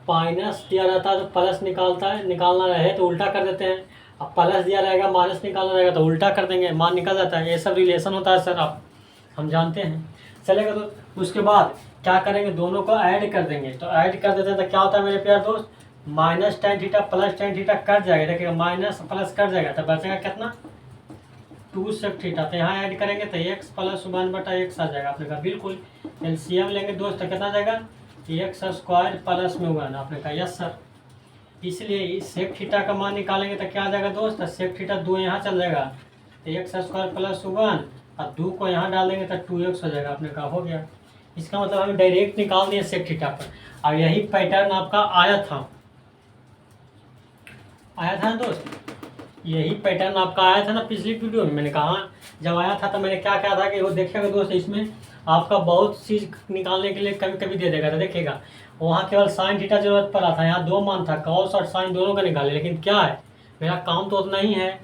माइनस दिया रहता है तो प्लस निकालना रहे तो उल्टा कर देते हैं। अब प्लस दिया रहेगा माइनस निकालना रहेगा तो उल्टा कर देंगे, मान निकल जाता है। ये सब रिलेशन होता है सर, आप हम जानते हैं। चलेगा, तो उसके बाद क्या करेंगे, दोनों को ऐड कर देंगे। तो ऐड कर देते हैं तो क्या होता है मेरे प्यारे दोस्त, minus tan theta plus tan theta cut जाएगा। देखिएगा माइनस प्लस कट जाएगा तो बचेगा कितना, 2 सेक थीटा। तो यहाँ ऐड करेंगे तो एक्स प्लस 1/x आ जाएगा। आपने कहा बिल्कुल। एलसीएम लेंगे दोस्त तो कितना जाएगा, एक्स स्क्वायर प्लस में 1। आपने कहा यस सर। इसलिए सेक थीटा का मान निकालेंगे तो क्या आ जाएगा दोस्त, सेक थीटा 2 यहाँ चल जाएगा तो एक्स स्क्वायर प्लस 1 और 2 को यहाँ डाल देंगे तो 2x हो जाएगा। आपने कहा हो गया। इसका मतलब हम डायरेक्ट निकाल दिए सेक थीटा पर। और यही पैटर्न आपका आया था ना दोस्त, यही पैटर्न आपका आया था ना पिछली वीडियो में। मैंने कहा जब आया था तो मैंने क्या कहा था कि वो देखिएगा दोस्त, इसमें आपका बहुत चीज़ निकालने के लिए कभी कभी दे देगा। तो देखिएगा वहाँ केवल साइन थीटा जरूरत पड़ा था, यहाँ 2 मान था, कॉस और साइन दोनों का निकाले। लेकिन क्या है, मेरा काम तो उतना ही है,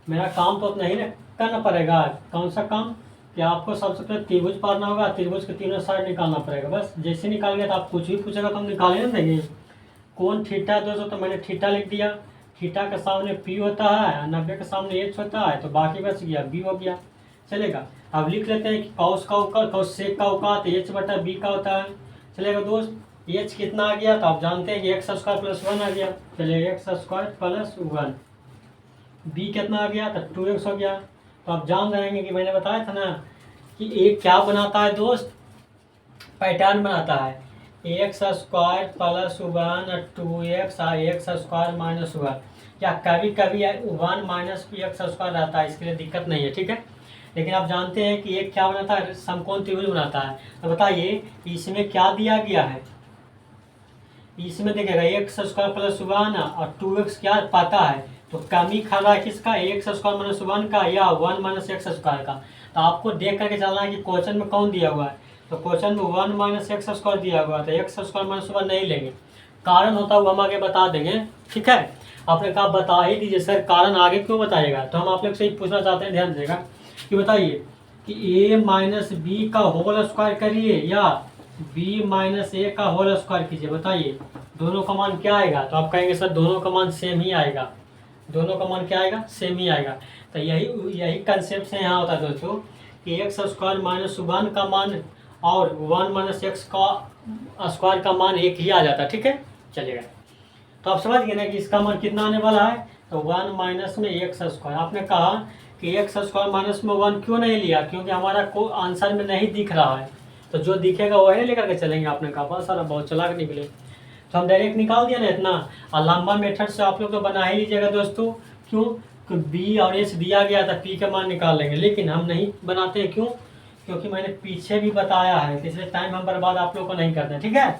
मेरा काम तो उतना ही करना पड़ेगा। कौन सा काम, कि आपको सबसे पहले त्रिभुज पारना होगा, त्रिभुज के तीनों साइड निकालना पड़ेगा। बस जैसे निकाल गया तो आप कुछ भी पूछेगा तो हम निकाले ना देंगे। कौन थीटा दोस्तों, तो मैंने थीटा लिख दिया। थीटा के सामने पी होता है, 90 के सामने एच होता है, तो बाकी बच गया बी हो गया। चलेगा, अब लिख लेते हैं कि कॉस का औकात, कॉस सेक का औकात h/b का होता है। चलेगा दोस्त, एच कितना आ गया, तो आप जानते हैं कि एक्स स्क्वायर प्लस 1 आ गया। चलिए एक्स स्क्वायर प्लस 1, बी कितना आ गया, तो 2x हो गया। तो आप जान रहेंगे कि मैंने बताया था ना कि एक क्या बनाता है दोस्त, पैटर्न बनाता है, x square plus 1 2x x square minus 1, या कभी कभी 1 माइनस एक्स स्क्वायर रहता है, इसके लिए दिक्कत नहीं है, ठीक है। लेकिन आप जानते हैं कि एक क्या बनाता है, समकोण त्रिभुज बनाता है। तो बताइए इसमें क्या दिया गया है, इसमें देखिएगा एक्स स्क्वायर प्लस 1 और 2x क्या पाता है, तो कमी खा रहा है किसका, एक्स स्क्वायर माइनस 1 का या 1 माइनस एक्स स्क्वायर का। तो आपको देख करके चलना है कि क्वेश्चन में कौन दिया हुआ है। तो क्वेश्चन में 1 माइनस एक्स स्क्वायर दिया हुआ है, तो एक्स स्क्वायर माइनस 1 नहीं लेंगे, कारण होता हुआ हम आगे बता देंगे, ठीक है। आपने कहा बता ही दीजिए सर, कारण आगे क्यों बताइएगा, तो हम आप लोग से ही पूछना चाहते हैं, ध्यान देगा कि बताइए कि a माइनस बी का होल स्क्वायर करिए या b माइनस ए का होल स्क्वायर कीजिए। बताइए दोनों का मान क्या आएगा, तो आप कहेंगे सर दोनों का मान सेम ही आएगा, दोनों का मान क्या आएगा, सेम ही आएगा। तो यही कंसेप्ट से यहाँ होता है दोस्तों कि एक्स स्क्वायर माइनस 1 का मान और 1 माइनस एक्स का स्क्वायर का मान एक ही आ जाता है, ठीक है। चलिएगा, तो आप समझ गए ना कि इसका मान कितना आने वाला है, तो 1 माइनस में एक्स स्क्वायर। आपने कहा कि एक्स स्क्वायर माइनस में 1 क्यों नहीं लिया, क्योंकि हमारा को आंसर में नहीं दिख रहा है, तो जो दिखेगा वही लेकर के चलेंगे। आपने कहा बस सारा बहुत चालाक निकले, तो हम डायरेक्ट निकाल दिया ना इतना। और लंबा मेथड से आप लोग तो बना ही लीजिएगा दोस्तों, क्यों, बी और एच दिया गया था, पी का मान निकाल लेंगे। लेकिन हम नहीं बनाते हैं, क्यों, क्योंकि मैंने पीछे भी बताया है, इसलिए टाइम हम बर्बाद आप लोग को नहीं करते हैं, ठीक है।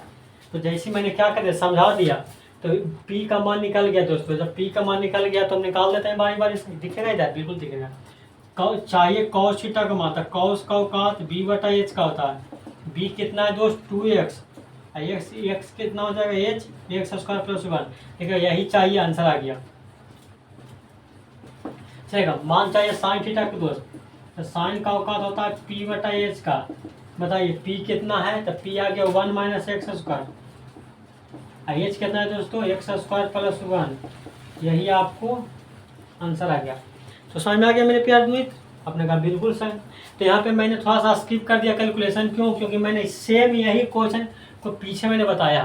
तो जैसे मैंने क्या कर दिया, समझा दिया, तो पी का मान निकल गया दोस्तों। जब पी का मान निकल गया तो हम निकाल देते हैं बारी बारी, दिखेगा इधर, बिल्कुल दिखेगा। चाहिए कॉस थीटा का मान, कॉस का औकात b/h का होता है। b कितना है दोस्त, 2x, x कितना हो जाएगा, h एक्स स्क्वायर प्लस 1, ठीक है। यही चाहिए, आंसर आ गया। चलेगा, मान चाहिए साइन थीटा का दोस्त, तो साइन का औकात होता है p/h का। बताइए p कितना है, तो p आ गया 1 माइनस एक्स स्क्वायर, h कितना है दोस्तों, एक्स स्क्वायर प्लस 1, यही आपको आंसर आ गया। तो समझ में आ गया मेरे प्यार दोस्त, आपने कहा बिल्कुल सर। तो यहाँ पे मैंने थोड़ा सा स्किप कर दिया कैलकुलेशन, क्यों, क्योंकि मैंने सेम यही क्वेश्चन को पीछे मैंने बताया,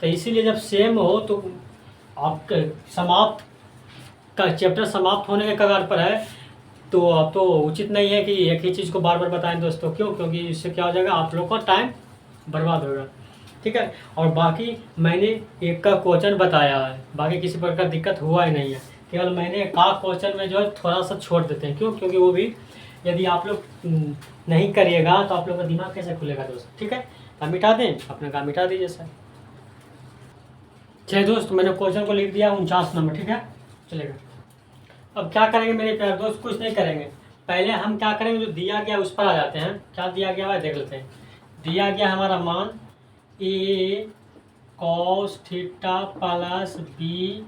तो इसीलिए जब सेम हो तो आप समाप्त का चैप्टर समाप्त होने के कगार पर है, तो अब तो उचित नहीं है कि एक ही चीज़ को बार बार बताएं दोस्तों, क्यों, क्योंकि इससे क्या हो जाएगा, आप लोग का टाइम बर्बाद होगा, ठीक है। और बाकी मैंने एक का क्वेश्चन बताया है, बाकी किसी प्रकार दिक्कत हुआ ही नहीं है, केवल मैंने एक क्वेश्चन में जो है थोड़ा सा छोड़ देते हैं, क्यों, क्योंकि वो भी यदि आप लोग नहीं करिएगा तो आप लोग का दिमाग कैसे खुलेगा दोस्त, ठीक है। हम मिटा दें, अपने काम मिटा दीजिए सर। चलिए दोस्त, मैंने क्वेश्चन को लिख दिया 49 नंबर, ठीक है। चलेगा, अब क्या करेंगे मेरे प्यारे दोस्त, कुछ नहीं करेंगे, पहले हम क्या करेंगे, जो दिया गया उस पर आ जाते हैं। क्या दिया गया है देख लेते हैं। दिया गया हमारा मान A cos theta plus B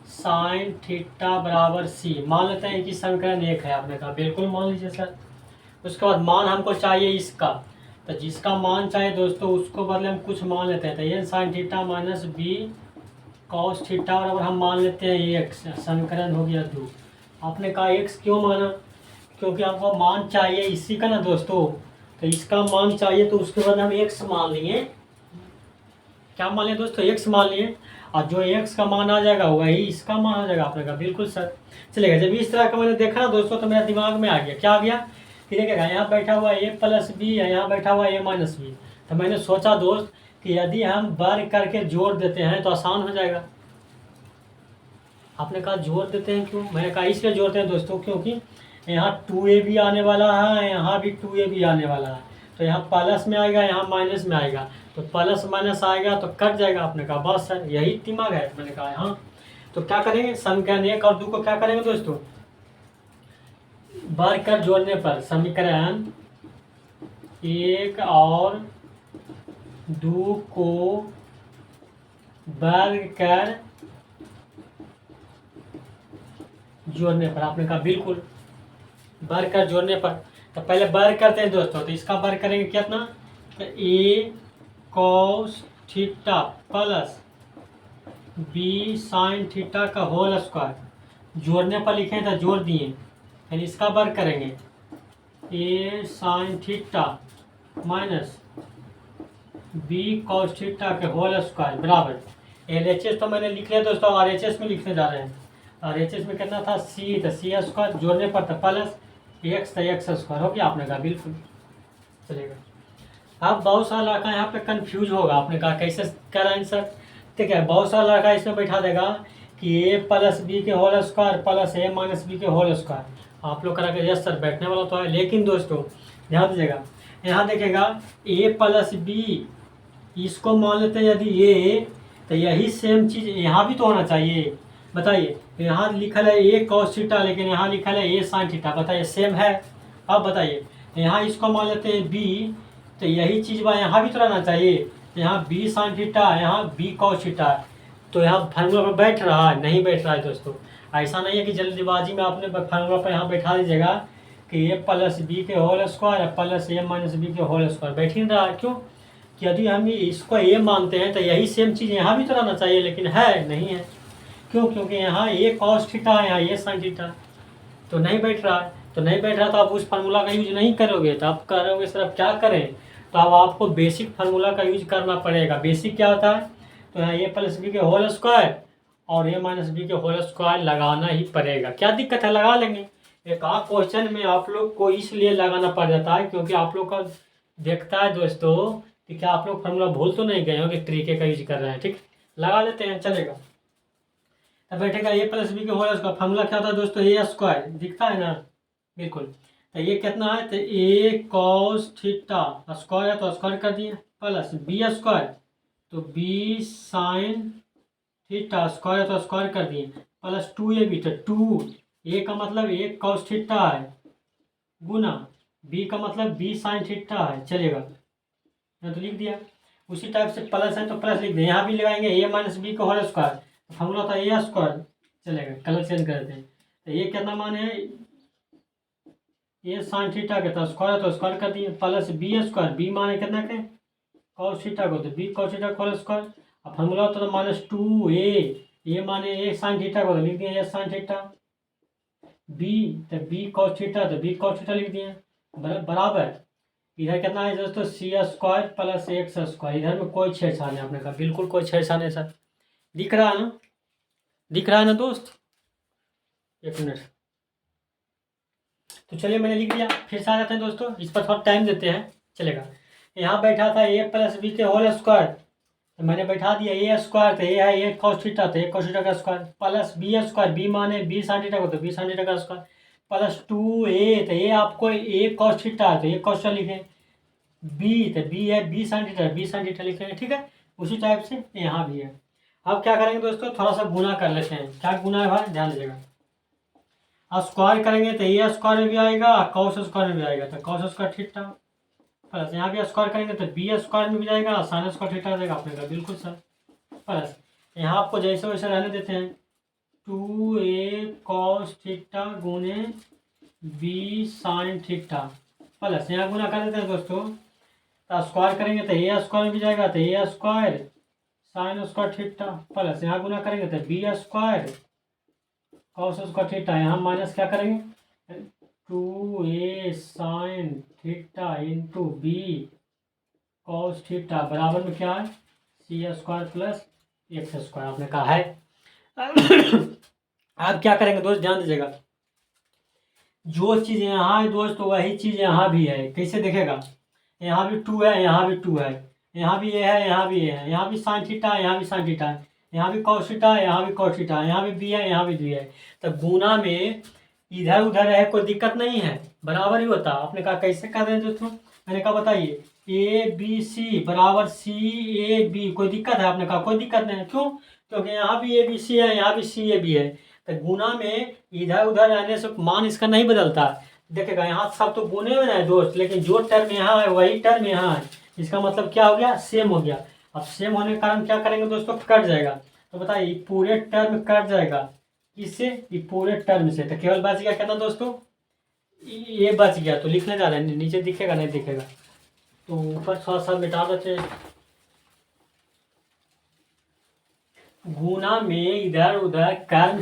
sine theta बराबर सी। मान लेते हैं कि समीकरण 1 है, आपने कहा बिल्कुल मान लीजिए सर। उसके बाद मान हमको चाहिए इसका, तो जिसका मान चाहिए दोस्तों उसको बदले हम कुछ मान लेते हैं। तो ये sine theta minus B cos theta बराबर हम मान लेते हैं एक्स। समीकरण हो गया 2। आपने कहा एक्स क्यों माना, क्योंकि हमको मान चाहिए इसी का ना दोस्तों। तो इसका मान चाहिए तो उसके बाद हम एक्स मान लिए। क्या मान लिए दोस्तों, एक्स मान लिए। और जो एक्स का मान आ जाएगा वही इसका मान आ जाएगा। आपने कहा बिल्कुल सर चलेगा। जब इस तरह का मैंने देखा ना दोस्तों तो मेरे दिमाग में आ गया। क्या आ गया कि देखिएगा यहाँ बैठा हुआ ए प्लस बी है, यहाँ बैठा हुआ ए माइनस बी। तो मैंने सोचा दोस्त कि यदि हम वर्ग करके जोड़ देते हैं तो आसान हो जाएगा। आपने कहा जोड़ देते हैं क्यों, मैंने कहा इसलिए जोड़ते हैं दोस्तों क्योंकि यहाँ 2a भी आने वाला है, यहाँ भी 2a भी आने वाला है। तो यहाँ प्लस में आएगा, यहाँ माइनस में आएगा, तो प्लस माइनस आएगा तो कट जाएगा। आपने कहा बस सर यही दिमाग है। मैंने कहा हाँ। तो क्या करेंगे, समीकरण 1 और 2 को क्या करेंगे दोस्तों, वर्ग कर जोड़ने पर समीकरण 1 और 2 को वर्ग कर जोड़ने पर। आपने कहा बिल्कुल वर्ग कर जोड़ने पर। तो पहले वर्ग करते हैं दोस्तों। तो इसका वर्ग करेंगे कितना, तो A cos theta plus B sine theta का होल स्क्वायर। जोड़ने पर लिखे तो जोड़ दिए, फिर इसका वर्ग करेंगे A sine theta minus B cos theta के होल स्क्वायर बराबर। LHS तो मैंने लिख लिया दोस्तों, RHS में लिखने जा रहे हैं। RHS में कितना था सी, तो सी स्क्वायर जोड़ने पर था प्लस एक्स, तो एक्स स्क्वायर हो गया। आपने कहा बिल्कुल चलेगा। अब बहुत सारा लड़का यहाँ पे कंफ्यूज होगा। आपने कहा कैसे कराएं सर, ठीक है। बहुत सारा लड़का इसमें बैठा देगा कि ए प्लस बी के होल स्क्वायर प्लस ए माइनस बी के होल स्क्वायर। आप लोग करा के यस सर बैठने वाला तो है, लेकिन दोस्तों ध्यान दीजिएगा। यहाँ देखेगा ए प्लस बी, इसको मान लेते हैं यदि ये, तो यही सेम चीज़ यहाँ भी तो होना चाहिए। बताइए, यहाँ लिखा है ए कॉस थीटा, लेकिन यहाँ लिखा है ए साइन थीटा। बताइए सेम है। अब बताइए यहाँ इसको मान लेते हैं बी, तो यही चीज़ बा यहाँ भी तो रहना चाहिए। यहाँ बी साइन थीटा, यहाँ बी कॉस थीटा। तो यहाँ फार्मूला पर बैठ रहा है, नहीं बैठ रहा है दोस्तों। ऐसा नहीं है कि जल्दीबाजी में आपने फार्मूला पर यहाँ बैठा दीजिएगा कि ए प्लस बी के होल स्क्वायर प्लस ए माइनस बी के होल स्क्वायर। बैठ ही नहीं रहा है। क्यों कि यदि हम इसको ए मानते हैं तो यही सेम चीज़ यहाँ भी तो रहना चाहिए, लेकिन है नहीं है। क्यों, क्योंकि यहाँ ए कॉस थीटा है, यहाँ ए साइन थीटा, तो नहीं बैठ रहा है। तो नहीं बैठ रहा तो आप उस फार्मूला का यूज नहीं करोगे। तो आप करोगे सर अब क्या करें, तो अब आपको बेसिक फार्मूला का यूज करना पड़ेगा। बेसिक क्या होता है, तो यहाँ ए प्लस बी के होल स्क्वायर और ए माइनस बी के होल स्क्वायर लगाना ही पड़ेगा। क्या दिक्कत है, लगा लेंगे। एक आध क्वेश्चन में आप लोग को इसलिए लगाना पड़ जाता है क्योंकि आप लोग का देखता है दोस्तों कि क्या आप लोग फार्मूला भूल तो नहीं गए हो कि तरीके का यूज कर रहे हैं। ठीक, लगा लेते हैं चलेगा। तो बैठेगा ए प्लस बी के होल स्क्वायर। फार्मूला क्या होता है दोस्तों, ए स्क्वायर दिखता है ना, बिल्कुल। तो ये कितना है, तो ए कॉस थीटा स्क्वायर है तो स्क्वायर कर दिए, प्लस बी स्क्वायर, तो बी साइन थीटा स्क्वायर है तो स्क्वायर कर दिए, प्लस 2ab। तो 2 ए का मतलब ए कॉस थीटा है गुना बी का मतलब बी साइन थीटा है। चलेगा, मैं तो लिख दिया। उसी टाइप से प्लस है तो प्लस लिख दें। यहाँ भी लगाएंगे ए माइनस बी का होल स्क्वायर, फॉर्मूला था ए स्क्वायर। चलेगा, कलर चेंज कर देते हैं। तो ये कितना मान है, ए साइन थीटा के तो स्क्वायर तो स्क्वायर कर दिए, प्लस बी स्क्वायर, बी माने कितना के कॉस थीटा को, तो B cos theta whole square. अब फॉर्मूला होता है माइनस 2a, माने ए साइन थीटा को तो लिख दिए ए साइन थीटा, बी तो बी कॉस थीटा तो बी कॉस थीटा लिख दिए बराबर। इधर कितना है दोस्तों, सी स्क्वायर प्लस एक्स स्क्वायर। इधर में कोई छेड़छाड़ नहीं। आपने कहा बिल्कुल कोई छेड़छाड़ नहीं सर। दिख रहा है ना, दिख रहा है ना दोस्त, एक मिनट। तो चलिए मैंने लिख दिया, फिर से आ जाते हैं दोस्तों, इस पर थोड़ा टाइम देते हैं। चलेगा, यहाँ बैठा था ए प्लस बी के होल स्क्वायर, तो मैंने बैठा दिया ए स्क्वायर, तो ए है ए कॉस थीटा, तो ए कॉस थीटा का square, plus B square, B माने बी साइन थीटा को, तो बी साइन थीटा का स्क्वायर, प्लस 2a, तो ए आपको ए कॉस थीटा है तो ए कॉस थीटा लिखें, बी तो बी है B sine theta, B sine theta लिखेंगे। ठीक है, उसी टाइप से यहाँ भी है। अब क्या करेंगे दोस्तों, थोड़ा सा गुना कर लेते हैं। क्या गुना है भाई, ध्यान दीजिएगा। स्क्वायर करेंगे तो ए स्क्वायर में भी आएगा, कॉस स्क्वायर में भी आएगा, तो कॉस स्क्वायर थीटा प्लस यहाँ भी स्क्वायर करेंगे तो बी स्क्वायर में भी जाएगा, साइन स्क्वायर थीटा आ जाएगा आपने कहा बिल्कुल सर। प्लस यहाँ आपको जैसे वैसे रहने देते हैं, 2a कॉस थीटा गुने बी साइन थीटा प्लस यहाँ गुना कर देते हैं दोस्तों, तो स्क्वायर करेंगे तो ए स्क्वायर में भी जाएगा, तो A square sine square theta plus यहाँ गुना करेंगे तो B square cos square theta, यहाँ माइनस क्या करेंगे 2a sine theta into B cos theta बराबर में क्या है C square plus X square आपने कहा है। आप क्या करेंगे दोस्त ध्यान दीजिएगा, जो चीज़ यहाँ है दोस्त वही चीज़ यहाँ भी है। कैसे देखेगा, यहाँ भी 2 है, यहाँ भी 2 है, यहाँ भी ये है, यहाँ भी ये है, यहाँ भी साइन थीटा है, यहाँ भी साइन थीटा है, यहाँ भी कॉस थीटा है, यहाँ भी कॉस थीटा है, यहाँ भी बी है, यहाँ भी बी है। तो गुना में इधर उधर है कोई दिक्कत नहीं है, बराबर ही होता। आपने कहा कैसे कर रहे हैं दोस्तों, मैंने कहा बताइए ए बी सी बराबर सी ए बी, कोई दिक्कत है? आपने कहा कोई दिक्कत नहीं है। क्यों? क्योंकि यहाँ भी ए बी सी है, यहाँ भी सी ए बी है। तो गुना में इधर उधर रहने से मान इसका नहीं बदलता। देखेगा यहाँ सब तो गुने में है दोस्त, लेकिन जो टर्म यहाँ है वही टर्म यहाँ है, इसका मतलब क्या हो गया सेम हो गया। अब सेम होने के कारण क्या करेंगे दोस्तों, कट जाएगा। तो बताइए पूरे टर्म कट जाएगा, किससे? ये पूरे टर्म से। तो केवल बच गया कितना दोस्तों, ये बच गया। तो लिखने जा रहे हैं, नीचे दिखेगा नहीं दिखेगा तो ऊपर थोड़ा सा मिटा देते हैं। गुना में इधर उधर क्रम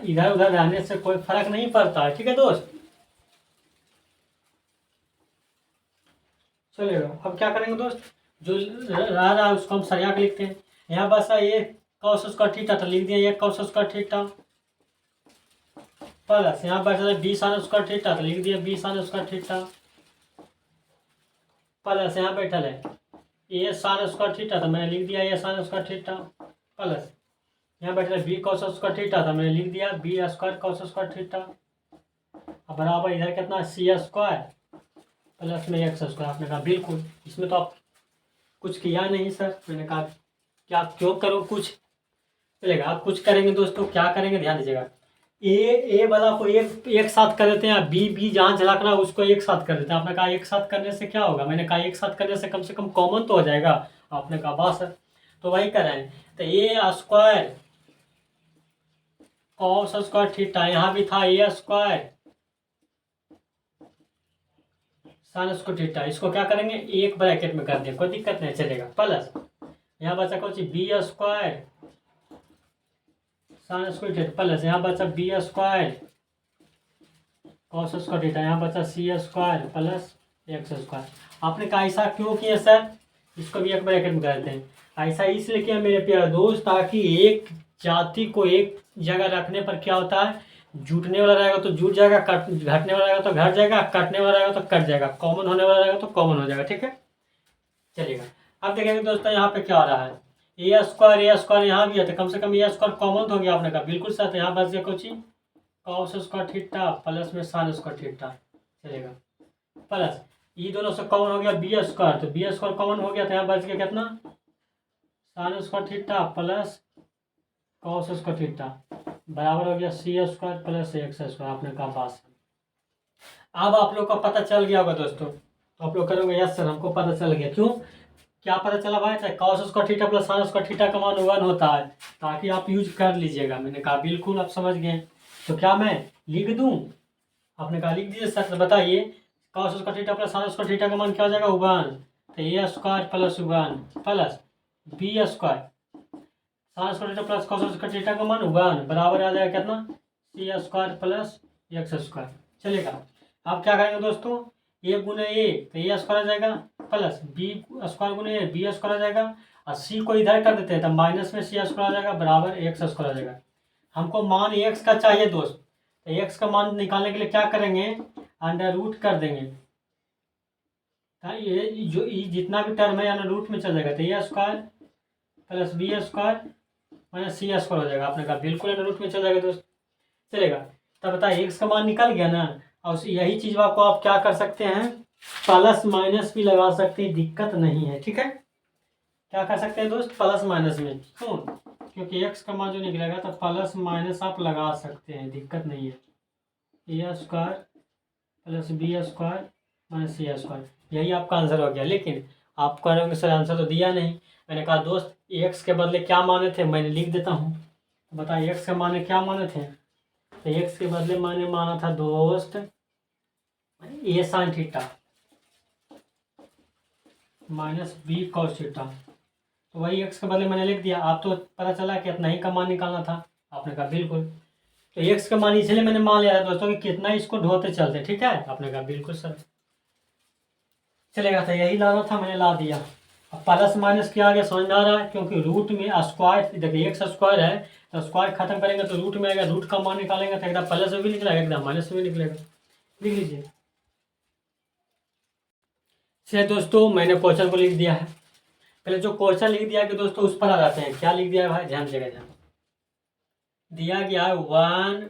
इधर उधर रहने से कोई फर्क नहीं पड़ता है, ठीक है दोस्त। चलेगा। अब क्या करेंगे दोस्त, जो रह रहा है उसको हम सरिया के लिखते हैं। यहाँ बस ये कॉस स्क्वायर थीटा तो लिख दिया, ये कॉस स्क्वायर थीटा प्लस यहाँ बच रहा है बी साइन स्क्वायर थीटा तो लिख दिया B sine square theta plus यहाँ बैठल है ए साइन स्क्वायर थीटा तो मैंने लिख दिया ए साइन स्क्वायर थीटा प्लस यहाँ बैठल है बी कॉस स्क्वायर थीटा तो मैंने लिख दिया B square cos square theta. अब बराबर इधर कितना सी स्क्वायर प्लस में एक्स स्क्वायर। आपने कहा बिल्कुल, इसमें तो आप कुछ किया नहीं सर। मैंने कहा क्या क्यों करो कुछ, चलेगा। आप कुछ करेंगे दोस्तों, क्या करेंगे ध्यान दीजिएगा। ए वाला को एक साथ कर देते हैं, बी बी जहाँ झलकना है उसको एक साथ कर देते हैं। आपने कहा एक साथ करने से क्या होगा, मैंने कहा एक साथ करने से कम कॉमन तो हो जाएगा। आपने कहा बस सर, तो वही कर रहे हैं। तो A square cos square theta, यहाँ भी था A square sine square theta, इसको क्या करेंगे एक ब्रैकेट में कर दें, कोई दिक्कत नहीं चलेगा। प्लस यहाँ बचा कौन सी B square sine square theta plus यहाँ बचा B square cos square theta, यहाँ बचा C square plus X square. आपने कहा ऐसा क्यों किया सर, इसको भी एक ब्रैकेट में करते हैं। ऐसा इसलिए किया मेरे प्यारे दोस्त, ताकि एक जाति को एक जगह रखने पर क्या होता है, जुटने वाला रहेगा तो जुट जाएगा, घटने वाला रहेगा तो घट जाएगा, कटने वाला रहेगा तो कट जाएगा, कॉमन होने वाला रहेगा तो कॉमन हो जाएगा, ठीक है चलेगा। अब देखेंगे दोस्तों यहाँ पे क्या हो रहा है, ए स्क्वायर यहाँ भी है तो कम से कम ए स्क्वायर कॉमन हो गया। आपने कहा बिल्कुल सर। तो यहाँ बच गया कुछ कॉस स्क्वायर थीटा प्लस में साइन स्क्वायर थीटा चलेगा प्लस ये दोनों से कॉमन हो गया बी स्क्वायर, तो बी स्क्वायर कॉमन हो गया तो यहाँ बच गया कितना sign square theta plus cos square theta बराबर हो गया सी स्क्वायर प्लस एक्स स्क्वायर। आपने कहा बस। अब आप लोग को पता चल गया होगा दोस्तों, आप लोग करोगे यस सर हमको पता चल गया। क्यों, क्या पता चला भाई, cos square theta plus sine square theta का मान 1 होता है, ताकि आप यूज कर लीजिएगा। मैंने कहा बिल्कुल आप समझ गए। तो क्या मैं लिख दूं, आपने कहा लिख दीजिए सर। बताइए cos square theta plus sine square theta का मान क्या हो जाएगा 1, तो A square plus 1 plus B square sine square theta plus cos square theta का मान 1 बराबर आ जाएगा कितना C square plus X square चलेगा। अब क्या करेंगे दोस्तों, ए गुने ए तो ए स्क्वायर आ जाएगा प्लस बी स्क्वायर गुने ए बी स्क्वायर आ जाएगा, और सी को इधर कर देते हैं तो माइनस में सी स्क्वायर आ जाएगा बराबर एक्स स्क्वायर आ जाएगा। हमको मान एक्स का चाहिए दोस्त, तो एक्स का मान निकालने के लिए क्या करेंगे अंडर रूट कर देंगे। तो ये जो जितना भी टर्म है अंडर रूट में चल जाएगा, तो A square plus B square minus C square हो जाएगा। आपने कहा बिल्कुल अंडर रूट में चल जाएगा दोस्त चलेगा। तब बताइए एक्स का मान निकल गया ना, और यही चीज़ आपको आप क्या कर सकते हैं प्लस माइनस भी लगा सकते हैं, दिक्कत नहीं है, ठीक है। क्या कर सकते हैं दोस्त प्लस माइनस में, क्यों, क्योंकि एक्स का मान जो निकलेगा तो प्लस माइनस आप लगा सकते हैं, दिक्कत नहीं है। A square plus B square minus C square, यही आपका आंसर हो गया। लेकिन आप कह रहे होंगे सर आंसर तो दिया नहीं। मैंने कहा दोस्त एक्स के बदले क्या माने थे, मैंने लिख देता हूँ। तो बताइए एक्स के माने क्या माने थे। तो एक्स के बदले मैंने माना था दोस्त A sine theta minus B cos theta. तो वही एक्स के बदले मैंने लिख दिया। आप तो पता चला कि इतना ही का मान निकालना था। आपने कहा बिल्कुल। तो एक्स का मान इसलिए मैंने मान लिया था दोस्तों कि कितना इसको ढोते चलते। ठीक है, आपने कहा बिल्कुल सर चलेगा। था यही लाना था, मैंने ला दिया। अब प्लस माइनस क्या आ गया समझ में आ रहा है, क्योंकि रूट में स्क्वायर, देखिए एक्स स्क्वायर है तो स्क्वायर खत्म करेंगे तो रूट में आएगा, रूट का मान निकालेंगे तो एकदम प्लस में भी निकलेगा एकदम माइनस में भी निकलेगा। लिख लीजिए। चलिए दोस्तों मैंने क्वेश्चन को लिख दिया है। पहले जो क्वेश्चन लिख दिया कि दोस्तों उस पर आ जाते हैं। क्या लिख दिया है भाई, ध्यान देगा। ध्यान दिया गया है 1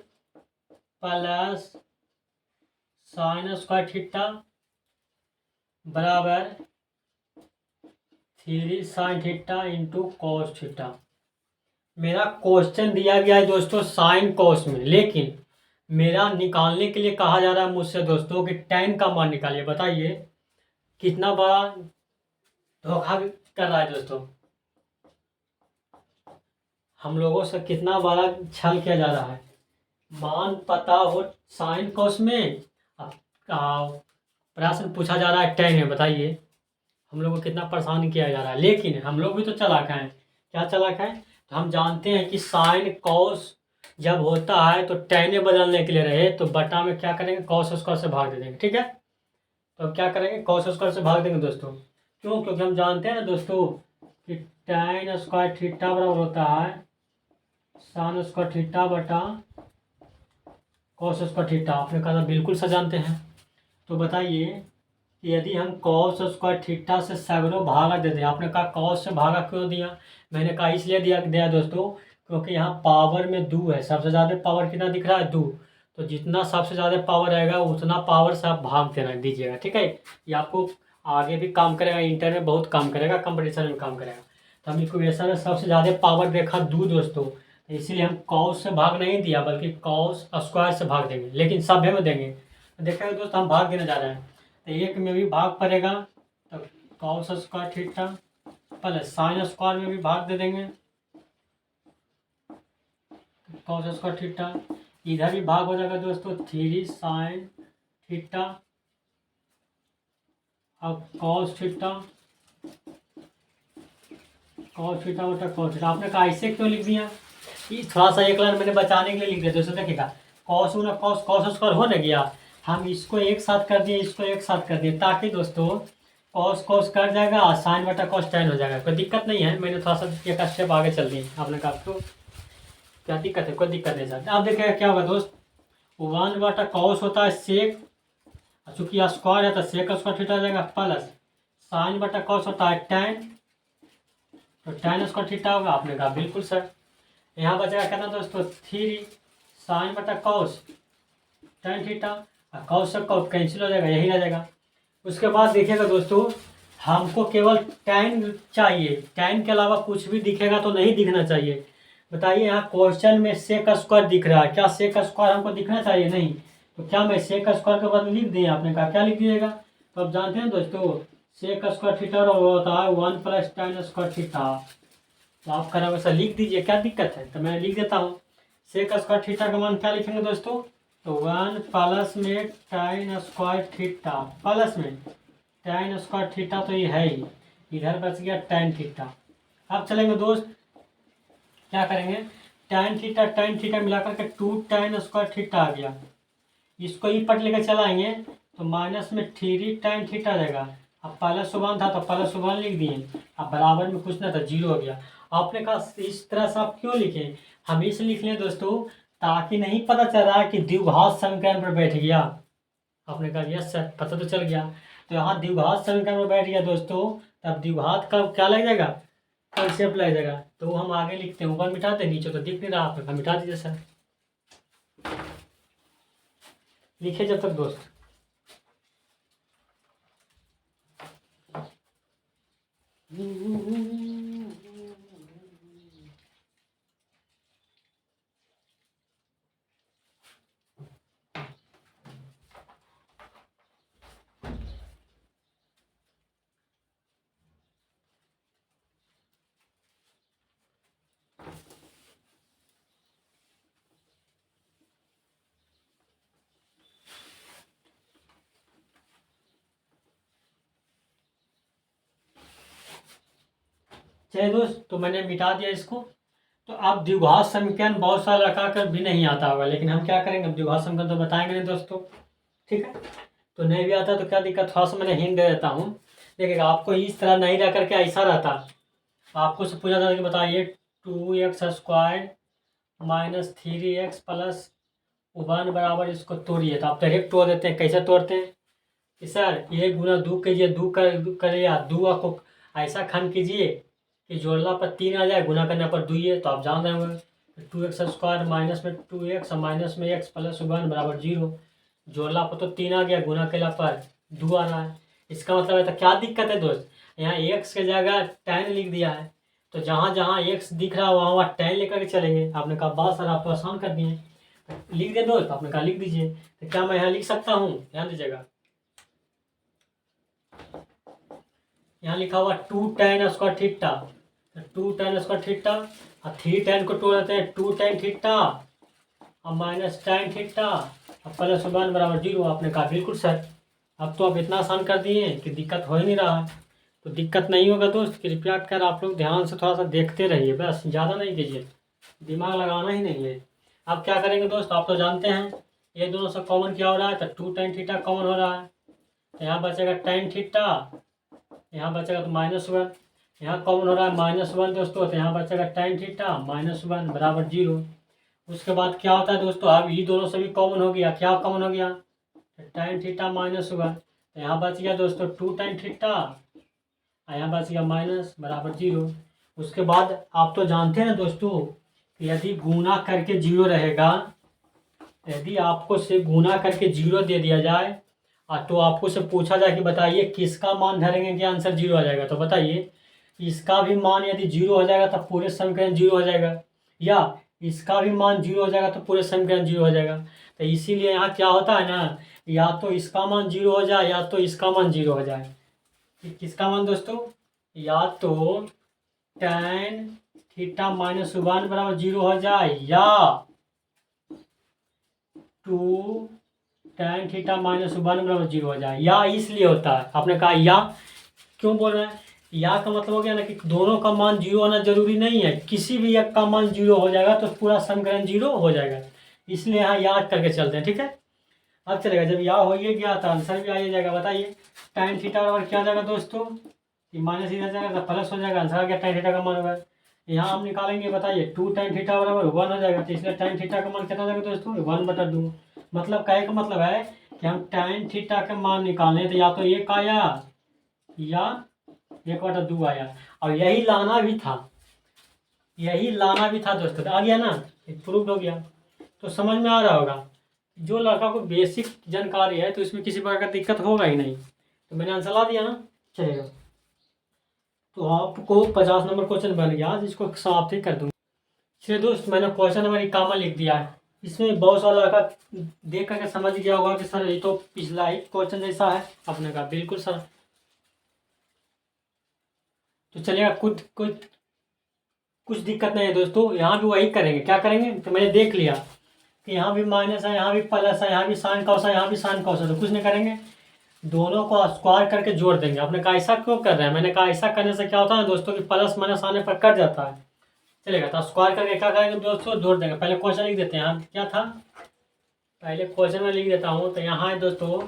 प्लस साइन स्क्वायर थीटा बराबर 3 sign theta into cos theta. मेरा क्वेश्चन दिया गया है दोस्तों साइन कॉस में, लेकिन मेरा निकालने के लिए कहा जा रहा है मुझसे दोस्तों कि tan का मान निकालिए। बताइए कितना बड़ा धोखा कर रहा है दोस्तों, हम लोगों से कितना बड़ा छल किया जा रहा है। मान पता हो साइन कॉस में, प्रश्न पूछा जा रहा है tan में। बताइए हम लोग को कितना परेशान किया जा रहा है। लेकिन हम लोग भी तो चालाक हैं। क्या चालाक है, तो हम जानते हैं कि साइन कॉस जब होता है तो tan बदलने के लिए रहे तो बटा में क्या करेंगे, कॉस स्क्वायर से भाग दे देंगे। ठीक है, तो अब क्या करेंगे, कॉस स्क्वायर से भाग देंगे दोस्तों। क्यों, क्योंकि हम जानते हैं ना दोस्तों कि tan स्क्वायर थीटा बराबर होता है साइन स्क्वायर थीटा बटा कॉस स्क्वायर थीटा। आपने कहा था बिल्कुल से जानते हैं। तो बताइए कि यदि हम कॉस स्क्वायर थीटा से सगरों भागा दे दें। आपने कहा कॉस से भागा क्यों दिया, मैंने कहा इसलिए दिया दोस्तों क्योंकि यहाँ पावर में 2 है। सबसे ज़्यादा पावर कितना दिख रहा है, 2। तो जितना सबसे ज़्यादा पावर आएगा उतना पावर से आप भाग देना दीजिएगा। ठीक है, ये आपको आगे भी काम करेगा, इंटर में बहुत काम करेगा, कंपटीशन में काम करेगा। तो हम इक्वेशन में सबसे ज़्यादा पावर देखा 2 दोस्तों, तो इसीलिए हम कॉस से भाग नहीं दिया बल्कि कॉस स्क्वायर से भाग देंगे, लेकिन सभ्य में देंगे। देखा दोस्त हम भाग देने जा रहे हैं तो एक में भी भाग पड़ेगा, तो cos square theta plus sine square में भी भाग दे देंगे, कॉस स्क्वायर थीटा। इधर भी भाग हो जाएगा दोस्तों 3 साइन थीटा अब कॉस थीटा बटा कॉस थीटा। आपने कहा ऐसे क्यों लिख दिया, ये थोड़ा सा एक लाइन मैंने बचाने के लिए लिख दिया दोस्तों। देखिएगा कॉस ना कॉस स्क्वायर हो ना गया, हम इसको एक साथ कर दिए, इसको एक साथ कर दिए, ताकि दोस्तों कॉस कॉस कर जाएगा और साइन बटा कॉस tan हो जाएगा। कोई दिक्कत नहीं है, मैंने थोड़ा सा एक स्टेप आगे चल दिए। आपने कहा तो क्या दिक्कत है, कोई दिक्कत नहीं सर। अब देखिएगा क्या होगा दोस्त, 1 बटा कॉस होता है सेक, चूंकि स्क्वायर है तो सेक स्क्वायर थीटा हो जाएगा, प्लस साइन बटा कॉस होता है tan, तो tan स्क्वायर थीटा होगा। आपने कहा बिल्कुल सर। यहाँ बचेगा कितना दोस्तों, 3 साइन बटा कॉस tan थीटा, और कॉस से कॉस कैंसिल हो जाएगा, यही रह जाएगा। उसके बाद देखिएगा दोस्तों हमको केवल tan चाहिए, tan के अलावा कुछ भी दिखेगा तो नहीं दिखना चाहिए। बताइए यहाँ क्वेश्चन में सेक स्क्वायर दिख रहा है, क्या सेक स्क्वायर हमको दिखना चाहिए, नहीं। तो क्या मैं सेक स्क्वायर के बदले लिख दिया, आपने कहा क्या लिख दीजिएगा। तो आप जानते हैं दोस्तों सेक स्क्वायर थीटा होता है 1 प्लस tan स्क्वायर थीटा। तो आप करा वैसा लिख दीजिए, क्या दिक्कत है। तो मैं लिख देता हूँ सेक स्क्वायर थीटा का मान क्या लिखेंगे दोस्तों, तो 1 प्लस में tan स्क्वायर थीटा प्लस में tan स्क्वायर थीटा, तो ये है ही, इधर बच गया tan थीटा। अब चलेंगे दोस्त क्या करेंगे, tan थीटा मिलाकर के 2 tan स्क्वायर थीटा आ गया, इसको ई पट लेकर चलाएंगे तो माइनस में 3 tan थीटा आ जाएगा। अब प्लस सुबान था तो प्लस सुबान लिख दिए, अब बराबर में कुछ ना था, 0 हो गया। आपने कहा इस तरह से आप क्यों लिखे, हम इस लिख लें दोस्तों ताकि नहीं पता चल रहा है कि द्विघात समीकरण पर बैठ गया। आपने कहा यस सर, पता तो चल गया। तो यहाँ द्विघात समीकरण पर बैठ गया दोस्तों, तब द्विघात का क्या लग जाएगा, कंसेप्ट लग जाएगा। तो हम आगे लिखते हैं, ऊपर मिटा दें, नीचे तो दिख नहीं रहा, आपने कहा मिटा दीजिए सर। लिखे जब तक दोस्त। चलिए दोस्त, तो मैंने मिटा दिया इसको। तो आप द्विघात समीकरण बहुत सारा रखा कर भी नहीं आता होगा, लेकिन हम क्या करेंगे, द्विघात समीकरण तो बताएंगे नहीं दोस्तों, ठीक है। तो नहीं भी आता तो क्या दिक्कत, थोड़ा सा मैंने हिंट दे देता हूँ। देखिएगा, आपको इस तरह नहीं रह करके ऐसा रहता, आपको से पूछा था कि बताइए 2x² माइनस 3x प्लस 1 बराबर, इसको तोड़िए। तो आप डायरेक्ट तोड़ देते हैं। कैसे तोड़ते हैं कि सर ये गुना 2 कीजिए, 2 करिए, 2 को ऐसा खंड कीजिए कि जोड़ना पर 3 आ जाए, गुना करने पर 2 है। तो आप जान रहे होंगे 2x² माइनस में 2x और माइनस में x प्लस 1 बराबर 0। जोड़ना पर तो 3 आ गया, गुना केला पर 2 आ रहा है। इसका मतलब है, तो क्या दिक्कत है दोस्त, यहाँ x के जगह tan लिख दिया है। तो जहाँ जहाँ x दिख रहा है वहाँ वहाँ tan लेकर के चलेंगे। आपने कहा बात सर आप तो आसान कर दिए, लिख दे दोस्त। आपने कहा लिख दीजिए। तो क्या मैं यहाँ लिख सकता हूँ, ध्यान दीजिएगा, यहाँ लिखा हुआ 2 tan square theta. 2 tan square theta और 3 tan को तोड़ देते हैं, 2 tan थीटा और माइनस tan थीटा और प्लस 1 बराबर 0। आपने कहा बिल्कुल सर, अब तो आप इतना आसान कर दिए कि दिक्कत हो ही नहीं रहा। तो दिक्कत नहीं होगा दोस्त, कृपया कर आप लोग ध्यान से थोड़ा सा देखते रहिए, बस ज़्यादा नहीं कीजिए, दिमाग लगाना ही नहीं है। अब क्या करेंगे दोस्त, आप तो जानते हैं ये दोनों से कॉमन क्या हो रहा है, तो 2 tan थीटा कॉमन हो रहा है। तो यहाँ बचेगा tan थीटा, यहाँ बचेगा तो -1, यहाँ कॉमन हो रहा है -1 दोस्तों। तो यहाँ बचेगा tan थीटा -1 बराबर 0। उसके बाद क्या होता है दोस्तों, अब ये दोनों से भी कॉमन हो गया, क्या कॉमन हो गया, tan थीटा -1। तो यहाँ बच गया दोस्तों 2 tan थीटा, यहाँ बच गया माइनस बराबर 0। उसके बाद आप तो जानते हैं ना दोस्तों कि यदि गुना करके 0 रहेगा, यदि आपको से गुना करके 0 दे दिया जाए तो आपको से पूछा जाए कि बताइए किसका मान धरेंगे कि आंसर 0 आ जाएगा, तो बताइए इसका भी मान यदि 0 हो जाएगा तो पूरे समीकरण 0 हो जाएगा, या इसका भी मान 0 हो जाएगा तो पूरे समीकरण 0 हो जाएगा। तो इसीलिए यहाँ क्या होता है ना, या तो इसका मान 0 हो जाए या तो इसका मान 0 हो जाए। किसका मान दोस्तों, या तो tan थीटा -1 बराबर 0 हो जाए, या 2 tan थीटा -1 बराबर 0 हो जाए। या इसलिए होता है, आपने कहा या क्यों बोल रहे हैं, या का मतलब हो गया ना कि दोनों का मान 0 होना जरूरी नहीं है, किसी भी एक का मान 0 हो जाएगा तो पूरा समीकरण 0 हो जाएगा। इसलिए यहाँ याद करके चलते हैं, ठीक है। अब चलेगा, जब या हो ही गया तो आंसर भी आ ही जाएगा। बताइए tan थीटा बराबर क्या हो जाएगा दोस्तों, ये माइनस इधर जाएगा तो प्लस हो जाएगा, आंसर आ गया tan थीटा का मान होगा। यहाँ हम निकालेंगे, बताइए 2 tan थीटा बराबर 1 हो जाएगा। तो इसलिए tan थीटा का मान कितना हो जाएगा दोस्तों, 1/2। मतलब कहे का मतलब है कि हम tan थीटा का मान निकालें तो या तो 1 आया या 1/2 आया। और यही लाना भी था, यही लाना भी था दोस्तों। तो आ गया ना, प्रूव हो गया। तो समझ में आ रहा होगा, जो लड़का को बेसिक जानकारी है तो इसमें किसी प्रकार का दिक्कत होगा ही नहीं। तो मैंने आंसर ला दिया ना, चलेगा। तो आपको 50 नंबर क्वेश्चन बन गया, आज इसको समाप्त ही कर दूंगा। चलिए दोस्त, मैंने क्वेश्चन नंबर 51 लिख दिया है। इसमें बहुत सारा लड़का देख करके समझ गया होगा कि सर ये तो पिछला ही क्वेश्चन जैसा है। आपने कहा बिल्कुल सर। तो चलिएगा, कुछ दिक्कत नहीं है दोस्तों, यहाँ भी वही करेंगे। क्या करेंगे, तो मैंने देख लिया कि यहाँ भी माइनस है, यहाँ भी प्लस है, यहाँ भी साइन कॉस है, यहाँ भी साइन कॉस है। तो कुछ नहीं करेंगे, दोनों को स्क्वायर करके जोड़ देंगे। आपने कहा ऐसा क्यों कर रहे हैं, मैंने कहा ऐसा करने से क्या होता है दोस्तों कि प्लस माइनस आने पर कट जाता है। चलेगा, तो स्क्वायर करके क्या करेंगे दोस्तों, जोड़ देंगे। पहले क्वेश्चन लिख देते हैं, यहाँ क्या था, पहले क्वेश्चन में लिख देता हूँ। तो यहाँ है दोस्तों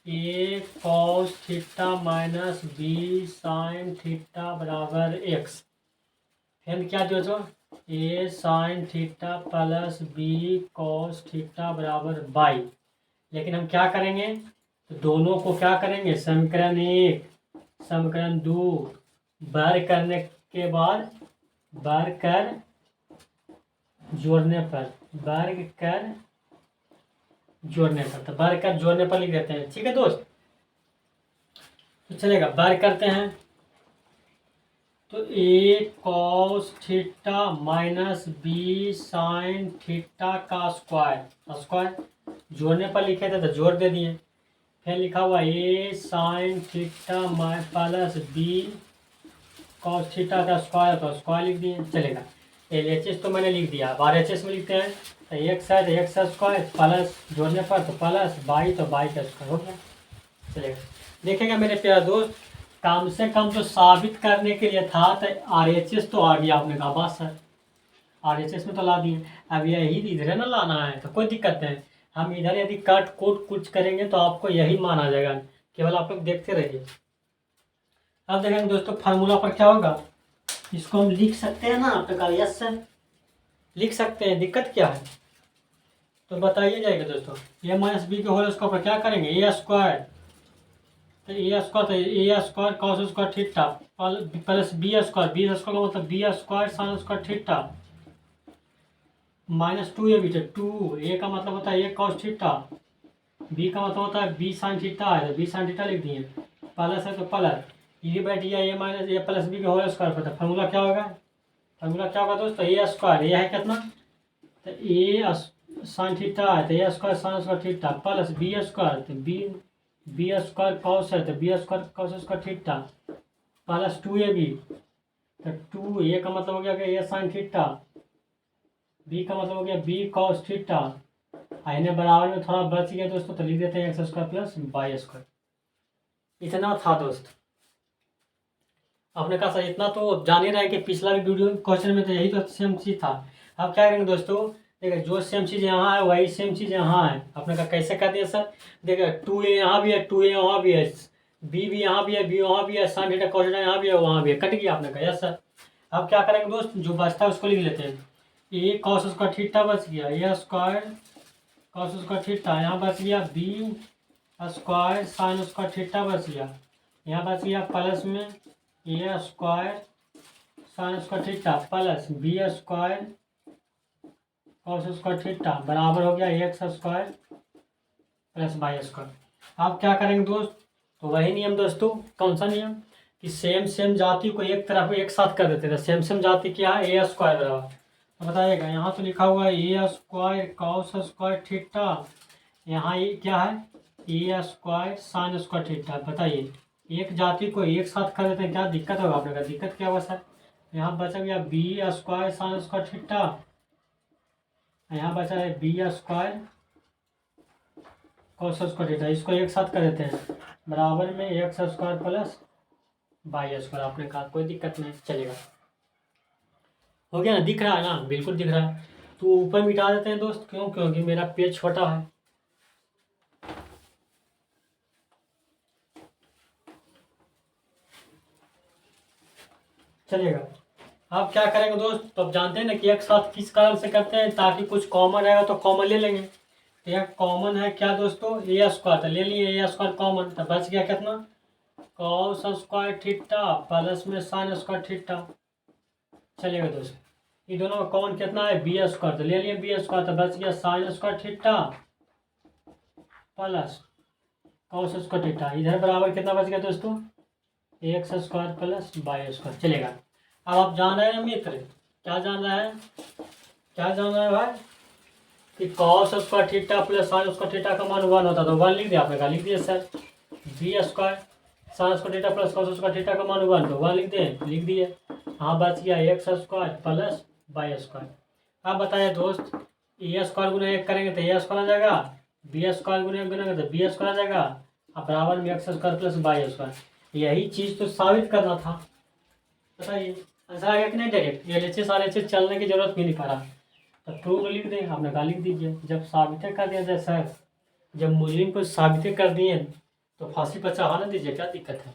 a cos theta minus b sign theta बराबर x। फिर क्या दोस्तों, a sign theta plus b cos theta बराबर बाई। लेकिन हम क्या करेंगे, तो दोनों को क्या करेंगे, समीकरण 1 समीकरण 2 वर्ग करने के बाद वर्ग कर जोड़ने पर, वर्ग कर जोड़ने पर, तो वर्ग कर जोड़ने पर लिख देते हैं। ठीक है दोस्त, तो चलेगा, वर्ग करते हैं। तो a cos theta minus b sign theta का स्क्वायर जोड़ने पर लिखे थे तो जोड़ दे दिए। फिर लिखा हुआ a sign theta plus b cos theta का स्क्वायर, तो स्क्वायर लिख दिए। चलेगा, LHS तो मैंने लिख दिया, अब RHS में लिखते हैं। तो x है तो x स्क्वायर प्लस जोड़ने पर तो प्लस बाई, तो बाई का स्क्वायर हो गया। चलेगा, देखेंगे मेरे प्यारे दोस्त, कम से कम तो साबित करने के लिए था, तो RHS तो आ गया, आपने कहा बस सर RHS में तो ला दिए। अब यही इधर है ना लाना है, तो कोई दिक्कत नहीं। हम इधर यदि कट कोट कुछ करेंगे तो आपको यही माना जाएगा, केवल आप लोग देखते रहिए। अब देखेंगे दोस्तों फार्मूला पर क्या होगा, इसको हम लिख सकते हैं ना, आपने कहा यस सर लिख सकते हैं, दिक्कत क्या है। तो बताइए जाएगा दोस्तों, ए माइनस बी के होल स्क्वायर पर क्या करेंगे, ए स्क्वायर, तो ए स्क्वायर, तो A square cos square theta plus B square का मतलब B square sine square theta minus 2 A B, two A का मतलब होता है ए कॉस थीटा, बी का मतलब होता है बी साइन थीटा है, तो बी साइन थीटा लिख दिए, प्लस है तो प्लस ये by D A minus A plus B के होल स्क्वायर पर, तो फार्मूला क्या होगा, फार्मूला क्या होगा दोस्तों, ए स्क्वायर ये है कितना, तो ए साइन थीटा है, तो A square sine square theta plus B square, तो बी स्क्वायर कॉस है, तो B square cos square theta plus 2ab, तो 2 का मतलब हो गया कि ए साइन थीटा, बी का मतलब हो गया बी कॉस थीटा, इन्हें बराबर में थोड़ा बच गया दोस्तों, तो लिख देते हैं X square plus Y square. इतना था दोस्त। आपने कहा सर इतना तो जान ही रहा है कि पिछला भी वीडियो क्वेश्चन में तो यही तो सेम चीज़ था। अब क्या करेंगे दोस्तों, देखिए जो सेम चीज़ यहाँ है वही सेम चीज़ यहाँ है। आपने कहा कैसे कर दिया सर, देखिए 2a यहाँ भी है, 2a वहाँ भी है, बी भी यहाँ भी है, बी वहाँ भी है, साइन थीटा कॉस थीटा यहाँ भी है, वहाँ भी है, कट गया। आपने कहा यस सर। अब क्या करेंगे दोस्त, जो बचता है उसको लिख लेते हैं, ए कॉस स्क्वायर थीटा बच गया, A square cos square theta, यहाँ बच गया B square sine square theta बच गया, यहाँ बच गया प्लस में A square sine square theta plus B square cos square theta बराबर हो गया X square plus Y square. आप क्या करेंगे दोस्त, तो वही नियम दोस्तों, कौन सा नियम, कि सेम सेम जाति को एक तरफ एक साथ कर देते थे। सेम सेम जाति क्या है, ए स्क्वायर बराबर, तो बताइएगा यहाँ तो लिखा हुआ है A square cos square theta, यहाँ ये क्या है A square sine square theta. बताइए एक जाति को एक साथ कर देते हैं, क्या दिक्कत होगा, आपने कहा दिक्कत क्या होगा सर। यहाँ बचा गया B square sine square theta, यहाँ बचा है B square cos square theta, इसको एक साथ कर देते हैं बराबर में X square plus Y square. आपने कहा कोई दिक्कत नहीं, चलेगा। हो गया ना, दिख रहा है ना, बिल्कुल दिख रहा है। तो ऊपर मिटा देते हैं दोस्त, क्यों, क्योंकि मेरा पेज छोटा है। चलेगा। आप क्या करेंगे दोस्त, तो अब जानते हैं ना कि एक साथ किस कारण से करते हैं, ताकि कुछ कॉमन आएगा तो कॉमन ले लेंगे। तो यह कॉमन है क्या दोस्तों, ए स्क्वायर, तो ले लिए ए स्क्वायर कॉमन, तो बच गया कितना कॉस स्क्वायर थीटा प्लस में साइन स्क्वायर थीटा। चलेगा दोस्त, ये दोनों का कॉमन कितना है बी स्क्वायर, तो ले लिए बी स्क्वायर, तो बच गया sine square theta plus cos square theta. इधर बराबर कितना बच गया दोस्तों, X square plus Y square. चलेगा। अब आप जान रहे हैं मित्र, क्या जान रहे हैं, क्या जान रहे हैं भाई, कि cos square theta plus sine square theta का मान 1 होता, तो 1 लिख दिया। आपने कहा लिख दिया sir, B square sine square theta plus cos square theta का मान 1, तो 1 लिख दिए। हाँ बच गया X square plus Y square. अब बताइए दोस्त, ए स्क्वायर गुना 1 करेंगे तो ए स्क्वायर आ जाएगा, बी स्क्वायर गुना 1 करेंगे तो बी स्क्वायर आ जाएगा, अब बराबर में X square plus Y square. यही चीज़ तो साबित करना था। बताइए आंसर आ गया कि नहीं, डायरेक्ट एलएचएस आरएचएस चलने की जरूरत भी नहीं पड़ा। तो प्रूफ लिख दें, आपने कहा लिख दीजिए। जब साबित कर दिया जाए सर, जब मुजरिम को साबित कर दिए तो फांसी पर चढ़ा ना दीजिए, क्या दिक्कत है।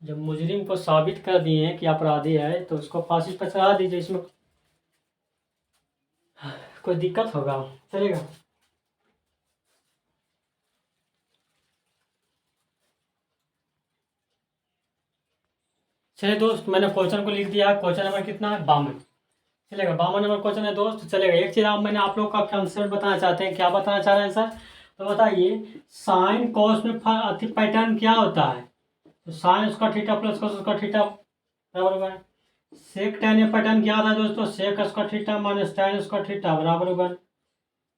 जब मुजरिम को साबित कर दिए कि अपराधी है तो उसको फांसी पर चढ़ा दीजिए, इसमें कोई दिक्कत होगा, चलेगा। चलिए दोस्त, मैंने क्वेश्चन को लिख दिया। क्वेश्चन नंबर कितना है, 52। चलेगा, 52 नंबर क्वेश्चन है दोस्त। चलेगा, एक चीज़ मैंने आप लोग का कंसेप्ट बताना चाहते हैं, क्या बताना चाह रहे हैं सर, तो बताइए साइन कॉस में पैटर्न क्या होता है, तो साइन उसका थीटा प्लस कॉस उसका थीटा बराबर होगा। सेक टेन में पैटर्न क्या होता है दोस्तों, सेक उसका थीटा माइनस टेन उसका थीटा बराबर होगा।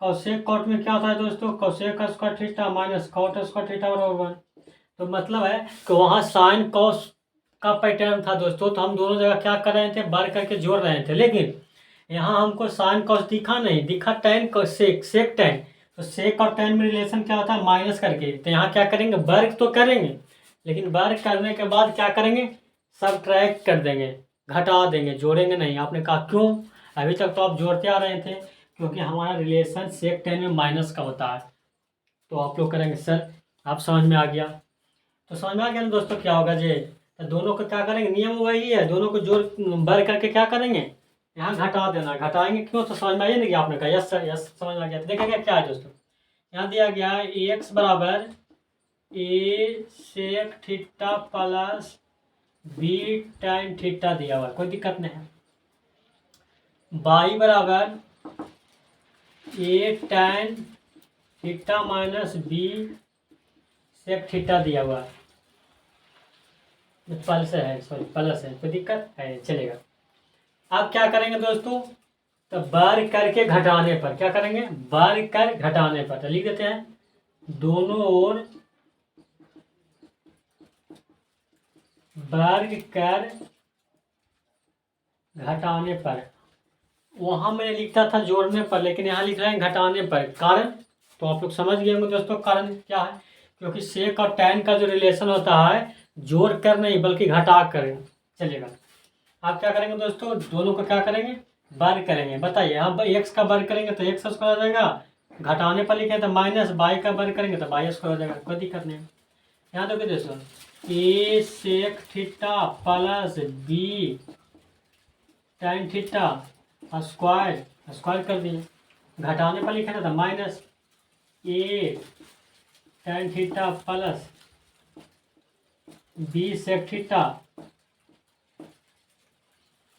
कॉसेक कॉट में क्या होता है दोस्तों, कॉसेक उसका थीटा माइनस कॉट उसका थीटा बराबर होगा। तो मतलब है कि वहाँ साइन कॉस का पैटर्न था दोस्तों, तो हम दोनों जगह क्या कर रहे थे, बार करके जोड़ रहे थे। लेकिन यहाँ हमको साइन कॉस दिखा नहीं, दिखा टेन सेक, सेक टेन। तो सेक और टेन में रिलेशन क्या होता है, माइनस करके। तो यहाँ क्या करेंगे, वर्ग तो करेंगे लेकिन वर्ग करने के बाद क्या करेंगे, सब ट्रैक कर देंगे, घटा देंगे, जोड़ेंगे नहीं। आपने कहा क्यों, अभी तक तो आप जोड़ते आ रहे थे। क्योंकि हमारा रिलेशन सेक टेन में माइनस का होता है। तो आप लोग करेंगे सर आप समझ में आ गया, तो समझ में आ गया ना दोस्तों क्या होगा जी। तो दोनों को क्या करेंगे, नियम वही है, दोनों को जोड़ वर्ग करके क्या करेंगे, यहाँ घटा देना। घटाएंगे क्यों, तो समझ में आइए ना कि आपने कहा यस सर, यस समझ में आ गया। तो देखेंगे क्या है दोस्तों, यहाँ दिया गया है एक्स बराबर A sec theta plus B tan theta दिया हुआ है, कोई दिक्कत नहीं है। बाई बराबर A tan theta minus B sec theta दिया हुआ है, प्लस है, सॉरी प्लस है, कोई दिक्कत है, चलेगा। अब क्या करेंगे दोस्तों, तो वर्ग करके घटाने पर क्या करेंगे, वर्ग कर घटाने पर तो लिख देते हैं दोनों ओर वर्ग कर घटाने पर। वहां मैंने लिखा था जोड़ने पर, लेकिन यहाँ लिख रहे हैं घटाने पर। कारण तो आप लोग समझ गए होंगे दोस्तों, कारण क्या है, क्योंकि सेक और टैन का जो रिलेशन होता है जोड़ कर नहीं बल्कि घटा कर चलेगा। आप क्या करेंगे दोस्तों, दोनों को क्या करेंगे, वर्ग करेंगे। बताइए, यहाँ एक्स का वर्ग करेंगे तो एक्स स्क्वायर हो जाएगा, घटाने पर लिखे तो माइनस बाई का वर्ग करेंगे तो बाई स्क्वायर हो जाएगा, कोई दिक्कत नहीं। यहाँ देखिए दोस्तों, A sec theta plus B tan theta square, square कर दिए, घटाने पर लिखा था minus A tan theta plus B sec theta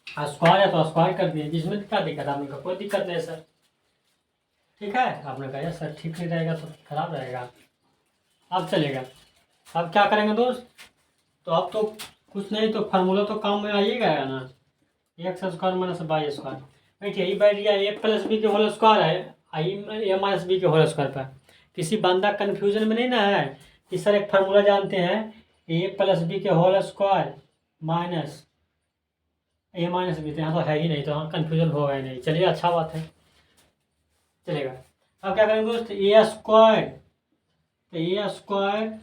square है तो स्क्वायर कर दिए। जिसमें क्या दिक्कत है, आपने कहा कोई दिक्कत नहीं सर, ठीक है। आपने कहा सर ठीक नहीं रहेगा तो खराब रहेगा, अब चलेगा। अब क्या करेंगे दोस्त, तो अब तो कुछ नहीं तो फार्मूला तो काम में आइएगा ना, x square minus by square. देखिए ये बैठ गया ए प्लस बी के होल स्क्वायर है, आई ए माइनस बी के होल स्क्वायर पर। किसी बंदा कन्फ्यूजन में नहीं ना है कि सर एक फार्मूला जानते हैं ए प्लस बी के होल स्क्वायर माइनस ए माइनस बी, तो यहाँ तो है ही नहीं, तो हाँ कन्फ्यूजन होगा ही नहीं। चलिए अच्छा बात है, चलेगा। अब क्या करेंगे दोस्त, ए स्क्वायर, तो A square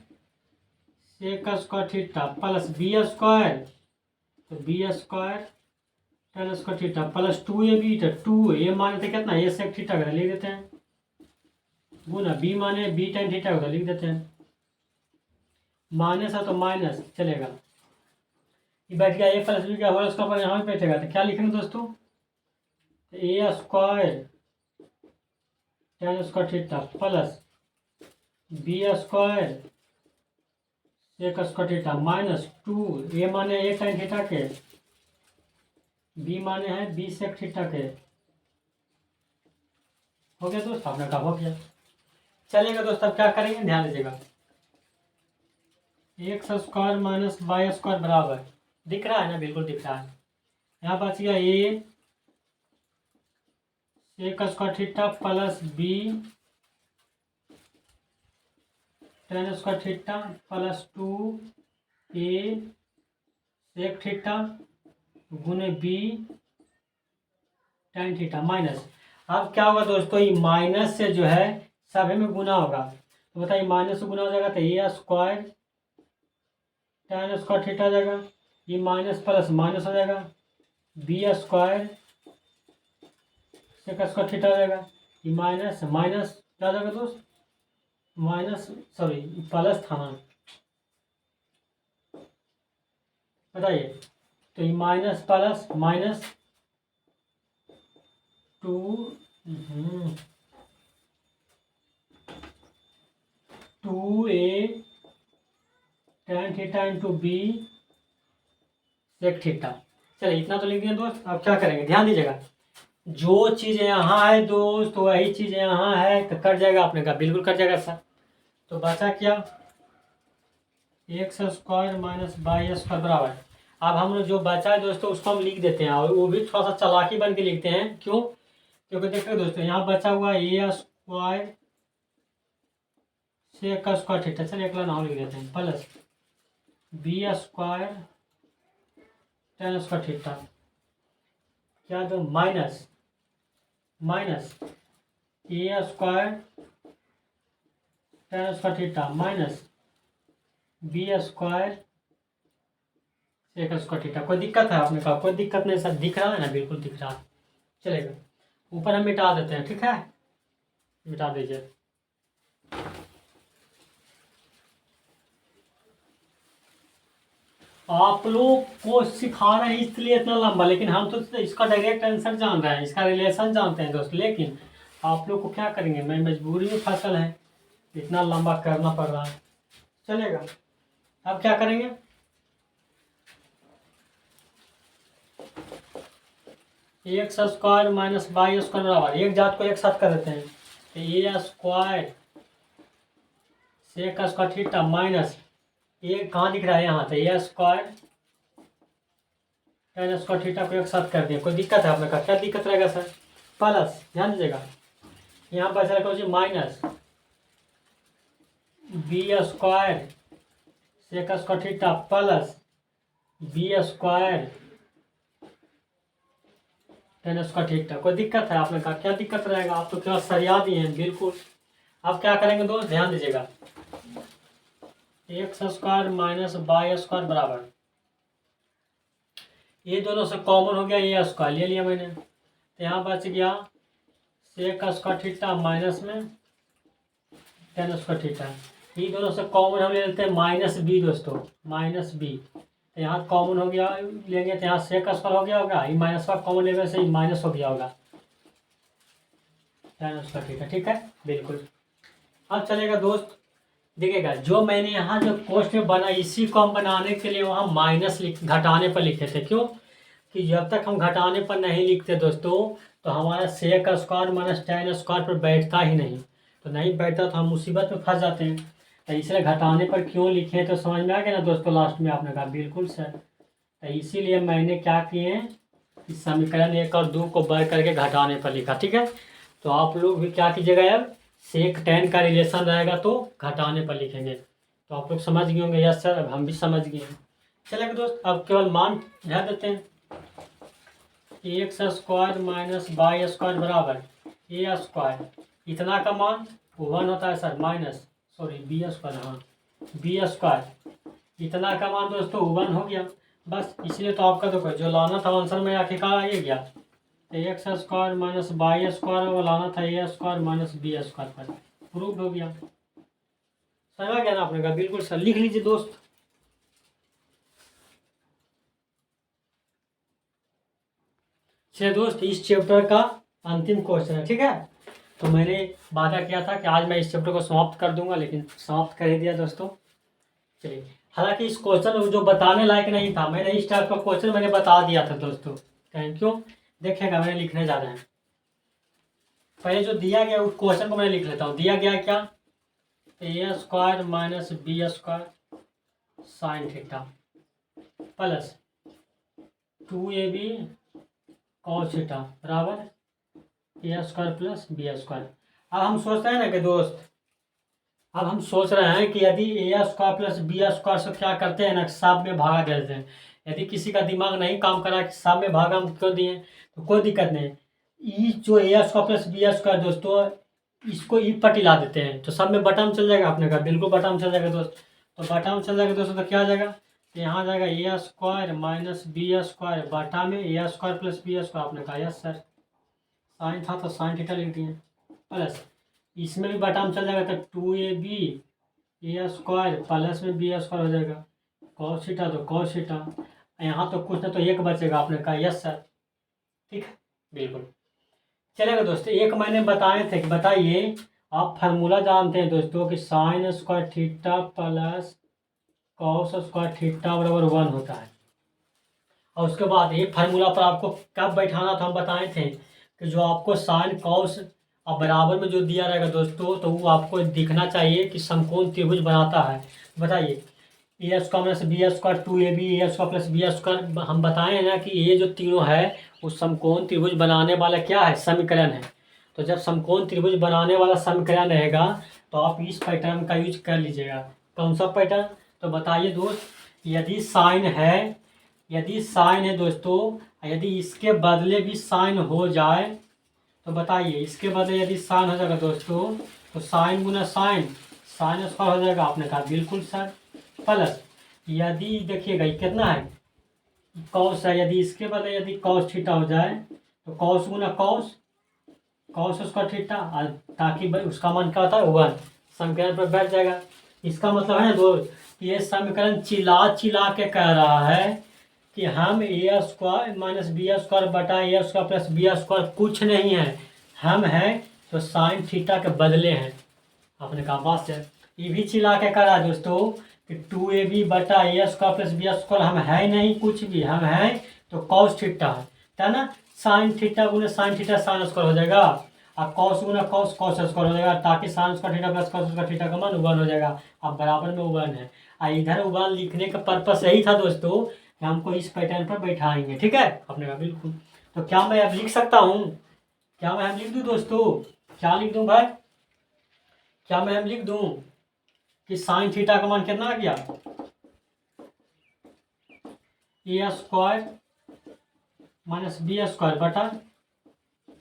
sec square theta plus B square, तो B square tan square theta plus 2ab, तो 2a माने थे कितना, ए सेक थीटा का लिख देते हैं, गुना बी माने बी tan थीटा का लिख देते हैं, माइनस है तो माइनस चलेगा। ये बैठ गया ए प्लस बी का होल स्क्वायर पर, यहाँ भी बैठेगा तो क्या लिखेंगे दोस्तों, A square tan square theta plus B square sec square theta minus 2 A माने ए tan थीटा के, बी माने है बी सेक थीटा के। हो गया दोस्त, आपने कहा हो गया, चलेगा दोस्त। अब क्या करेंगे, ध्यान दीजिएगा, X square minus Y square बराबर, दिख रहा है ना, बिल्कुल दिख रहा है। यहाँ बच गया A sec square theta plus B tan square theta plus 2a sec theta गुने बी tan थीटा माइनस। अब क्या होगा दोस्तों, ये माइनस से जो है सभी में गुना होगा, तो बताइए माइनस से गुना हो जाएगा तो A square tan square theta हो जाएगा, ये माइनस प्लस माइनस हो जाएगा, B square sec square theta हो जाएगा, ये माइनस माइनस क्या हो जाएगा दोस्त, माइनस सॉरी प्लस था ना, बताइए, तो ये minus plus minus 2a tan theta into B sec theta. चलिए इतना तो लिख दिया दोस्त। अब क्या करेंगे, ध्यान दीजिएगा, जो चीज़ यहाँ है दोस्त तो वही चीज़ यहाँ है, तो कट जाएगा, आपने कहा बिल्कुल कट जाएगा सर। तो बचा क्या, X square minus Y square बराबर। अब हम लोग जो बचा है दोस्तों उसको हम लिख देते हैं, और वो भी थोड़ा सा चालाकी बन के लिखते हैं। क्यों, क्योंकि देखिए दोस्तों यहाँ बचा हुआ है A square sec square theta, चलिए अगला नाम लिख देते हैं, plus B square tan square theta, क्या दो minus minus A square tan square theta minus B square sec square theta. कोई दिक्कत है? आपने कहा कोई दिक्कत नहीं सर, दिख रहा है ना, बिल्कुल दिख रहा है, चलेगा। ऊपर हम मिटा देते हैं, ठीक है, मिटा दीजिए। आप लोग को सिखा रहे हैं इसलिए इतना लंबा, लेकिन हम तो इसका डायरेक्ट आंसर जान रहे हैं, इसका रिलेशन जानते हैं दोस्त, लेकिन आप लोग को क्या करेंगे, मैं मजबूरी में फसल है, इतना लंबा करना पड़ रहा है, चलेगा। अब क्या करेंगे, X square minus Y square बराबर, एक जात को एक साथ कर देते हैं, तो A square sec square theta minus, ये कहाँ दिख रहा है यहाँ, तो A square tan square theta को एक साथ कर दिया। कोई दिक्कत है? आपने कहा क्या दिक्कत रहेगा सर, प्लस, ध्यान दीजिएगा, यहाँ पर चलेगा जी minus B square sec square theta plus B square tan square theta. कोई दिक्कत है? आपने कहा क्या दिक्कत रहेगा, आप तो केवल सरिया दिए हैं, बिल्कुल। अब क्या करेंगे दोस्त, ध्यान दीजिएगा, X square minus Y square बराबर, ये दोनों से कॉमन हो गया, ये स्क्वायर ले लिया मैंने, तो यहाँ बच गया सेक स्क्वायर थीटा माइनस में टेन स्क्वायर थीटा, ये दोनों से कॉमन हम ले लेते हैं माइनस बी दोस्तों, माइनस बी, तो यहाँ कॉमन हो गया, लेंगे तो यहाँ सेक स्क्वायर हो गया होगा, ये माइनस का कॉमन लेने से माइनस हो गया होगा टेन स्क्वायर थीटा, ठीक है, बिल्कुल। अब चलेगा दोस्त, देखिएगा जो मैंने यहाँ जो कोष्ठ में बना, इसी को हम बनाने के लिए वहाँ माइनस घटाने पर लिखे थे, क्यों कि जब तक हम घटाने पर नहीं लिखते दोस्तों, तो हमारा sec square minus tan square पर बैठता ही नहीं, तो नहीं बैठता तो हम मुसीबत में फंस जाते हैं, तो इसलिए घटाने पर क्यों लिखे, तो समझ में आ गया ना दोस्तों, लास्ट में आपने कहा बिल्कुल सर, तो इसीलिए मैंने क्या किए हैं, इस समीकरण 1 और 2 को बढ़ करके घटाने पर लिखा, ठीक है। तो आप लोग भी क्या कीजिएगा यार, सेक टेन का रिलेशन रहेगा तो घटाने पर लिखेंगे, तो आप लोग समझ गए होंगे, यस सर, अब हम भी समझ गए हैं। चलेगा दोस्त, अब केवल मान ध्यान देते हैं, X square minus Y square बराबर ए स्क्वायर, इतना का मान 1 होता है sir, minus sorry B square, हाँ बी स्क्वायर, इतना का मान दोस्तों 1 हो गया, बस इसलिए तो आपका देखो जो लाना था आंसर में आखिरकार आ गया, तो X square minus Y square वो लाना था A square minus B square पर, प्रूफ हो गया, समझ गया ना आपने कहा, बिल्कुल सर, लिख लीजिए दोस्त। चलिए दोस्त, इस चैप्टर का अंतिम क्वेश्चन है, ठीक है, तो मैंने वादा किया था कि आज मैं इस चैप्टर को समाप्त कर दूंगा, लेकिन समाप्त कर ही दिया दोस्तों। चलिए, हालांकि इस क्वेश्चन जो बताने लायक नहीं था, मैंने इस टाइप का क्वेश्चन मैंने बता दिया था दोस्तों, थैंक यू। देखिएगा मैंने लिखने जा रहे हैं, पहले जो दिया गया उस क्वेश्चन को मैं लिख लेता हूँ, दिया गया क्या, A square minus B square sine theta plus 2ab cos theta बराबर A square plus B square. अब हम सोच रहे हैं ना कि दोस्त, अब हम सोच रहे हैं कि यदि ए स्क्वायर प्लस बी स्क्वायर से क्या करते हैं ना, सब में भागा देते हैं, यदि किसी का दिमाग नहीं काम करा कि सब में भागा हम क्यों दिए, तो कोई दिक्कत नहीं, ई जो ए स्क्वायर प्लस बी स्क्वायर दोस्तों, इसको ई पर ला देते हैं, तो सब में बटा में चल जाएगा, आपने कहा बिल्कुल बटा में चल जाएगा दोस्त, तो बटा में चल जाएगा दोस्तों, तो क्या आ जाएगा, तो यहाँ आ जाएगा A square minus B square बटा में A square plus B square, आपने कहा यस सर, साइन था तो साइन थीटा लिख दिए, प्लस इसमें भी बटा में चल जाएगा, तो 2ab ए स्क्वायर प्लस में बी स्क्वायर हो जाएगा, कॉस थीटा तो कॉस थीटा, यहाँ तो कुछ ना तो एक बचेगा, आपने कहा यस सर, ठीक है, बिल्कुल। चलेगा दोस्तों, एक मैंने बताए थे कि बताइए, आप फार्मूला जानते हैं दोस्तों कि sign square theta plus cos square theta बराबर 1 होता है, और उसके बाद ये फार्मूला पर आपको कब बैठाना था, हम बताए थे कि जो आपको साइन कॉस और बराबर में जो दिया रहेगा दोस्तों, तो वो आपको दिखना चाहिए कि समकोण त्रिभुज बनाता है। बताइए, A square plus B square 2ab A square plus B square, हम बताए ना कि ये जो तीनों है वो समकोण त्रिभुज बनाने वाला क्या है, समीकरण है, तो जब समकोण त्रिभुज बनाने वाला समीकरण रहेगा तो आप इस पैटर्न का यूज कर लीजिएगा। कौन सा पैटर्न, तो बताइए दोस्त, यदि साइन है, यदि साइन है दोस्तों, यदि इसके बदले भी साइन हो जाए, तो बताइए इसके बदले यदि साइन हो जाएगा दोस्तों, तो साइन गुना साइन, साइन स्क्वायर हो जाएगा, आपने कहा बिल्कुल सर, प्लस यदि देखिएगा ये कितना है कॉस है, यदि इसके बदले यदि कॉस थीटा हो जाए तो कॉस गुना कॉस कॉस उसका थीटा, और ताकि भाई उसका मान क्या होता है 1, समीकरण पर बैठ जाएगा। इसका मतलब है दोस्त कि ये समीकरण चिल्ला चिल्ला के कह रहा है कि हम ए स्क्वायर माइनस बी स्क्वायर बटा A square plus B square कुछ नहीं है, हम हैं तो साइन थीटा के बदले हैं। आपने कहा बात है, ये भी चिल्ला के कह रहा है दोस्तों कि 2ab बटा A square plus B square हम है नहीं कुछ भी, हम हैं तो कॉस थीटा है ना। साइन थीटा गुना साइन थीटा साइन स्क्वायर हो जाएगा, और कॉस गुना कॉस कॉस स्क्वायर हो जाएगा, ताकि sign square theta plus cos square theta का मान 1 हो जाएगा। अब बराबर में 1 है, और इधर 1 लिखने का पर्पस यही था दोस्तों कि हमको इस पैटर्न पर बैठाएंगे, ठीक है। आपने कहा बिल्कुल। तो क्या मैं अब लिख सकता हूँ, क्या मैं हम लिख दूँ दोस्तों, क्या लिख दूँ भाई, क्या मैं हम लिख दूँ कि साइन थीटा का मान कितना आ गया A square minus B square बटा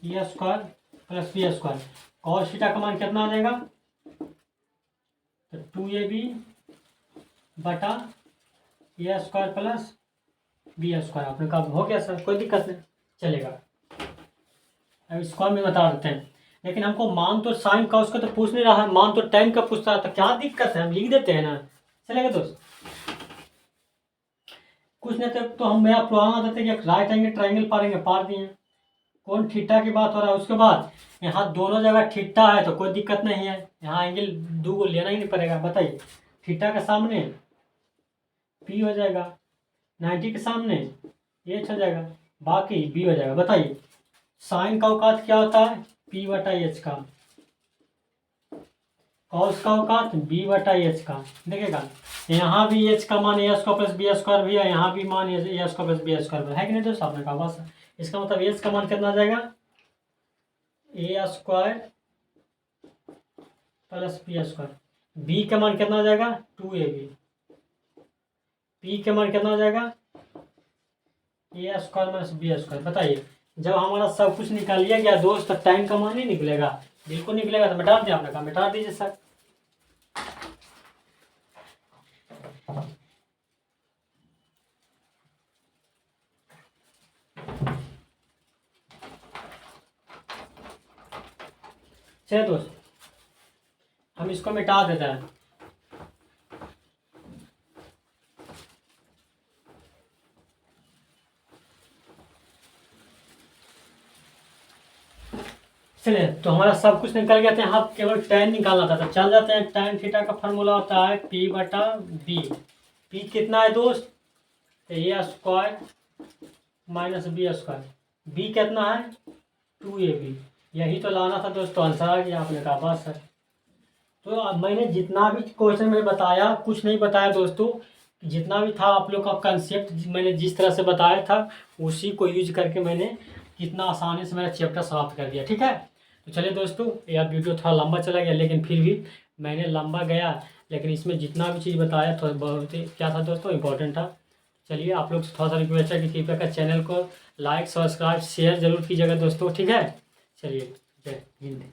A square plus B square, cos theta का मान कितना आ जाएगा तो 2ab बटा A square plus B square. आपने कहा हो गया सर, कोई दिक्कत नहीं, चलेगा। अब स्क्वायर में बता देते हैं, लेकिन हमको मान तो साइन का उसका तो पूछ नहीं रहा है, मान तो टाइम का पूछ रहा था, क्या दिक्कत है, हम लिख देते हैं ना, चलेगा दोस्त। कुछ नहीं तो हम मेरा पुराना देते कि राइट एंगल ट्राइंगल पारेंगे, पार दिए। कौन थीटा की बात हो रहा है, उसके बाद यहाँ दोनों जगह थीटा है तो कोई दिक्कत नहीं है, यहाँ एंगल 2 को लेना ही नहीं पड़ेगा। बताइए थीटा के सामने पी हो जाएगा, 90 के सामने एच हो जाएगा, बाकी बी हो जाएगा। बताइए साइन का औकात क्या होता है पी बटा एच का, कॉस का औकात बी बटा एच का। देखिएगा यहाँ भी एच का मान ए स्क्वायर प्लस बी स्क्वायर भी है, यहाँ भी मान ए स्क्वायर प्लस बी स्क्वायर है कि नहीं दोस्तों। आपने कहा बस, इसका मतलब एच का मान कितना आ जाएगा A square plus B square, B का मान कितना आ जाएगा 2ab, पी का मान कितना आ जाएगा A square minus B square. बताइए जब हमारा सब कुछ निकाल लिया गया दोस्त तो टाइम का मान नहीं निकलेगा, बिल्कुल निकलेगा। तो मिटा दिया, आपने कहा मिटा दीजिए सर। चलिए दोस्त हम इसको मिटा देते हैं। चलिए तो हमारा सब कुछ निकल गया था, यहाँ केवल tan निकालना था, तो चल जाते हैं। tan थीटा का फॉर्मूला होता है p बटा बी। पी कितना है दोस्त तो A square minus B square, B कितना है 2ab। यही तो लाना था दोस्तों, आंसर आ गया। आपने कहा बस सर। तो अब मैंने जितना भी क्वेश्चन में बताया कुछ नहीं बताया दोस्तों, जितना भी था आप लोग का कंसेप्ट मैंने जिस तरह से बताया था उसी को यूज करके मैंने कितना आसानी से मेरा चैप्टर समाप्त कर दिया, ठीक है। तो चलिए दोस्तों यह वीडियो थोड़ा लंबा चला गया, लेकिन फिर भी मैंने लंबा गया, लेकिन इसमें जितना भी चीज़ बताया तो बहुत ही क्या था दोस्तों इंपॉर्टेंट था। चलिए आप लोग से थोड़ा सा रिक्वेस्ट है कि कृपया कर चैनल को लाइक सब्सक्राइब शेयर जरूर कीजिएगा दोस्तों, ठीक है। चलिए जय हिंद।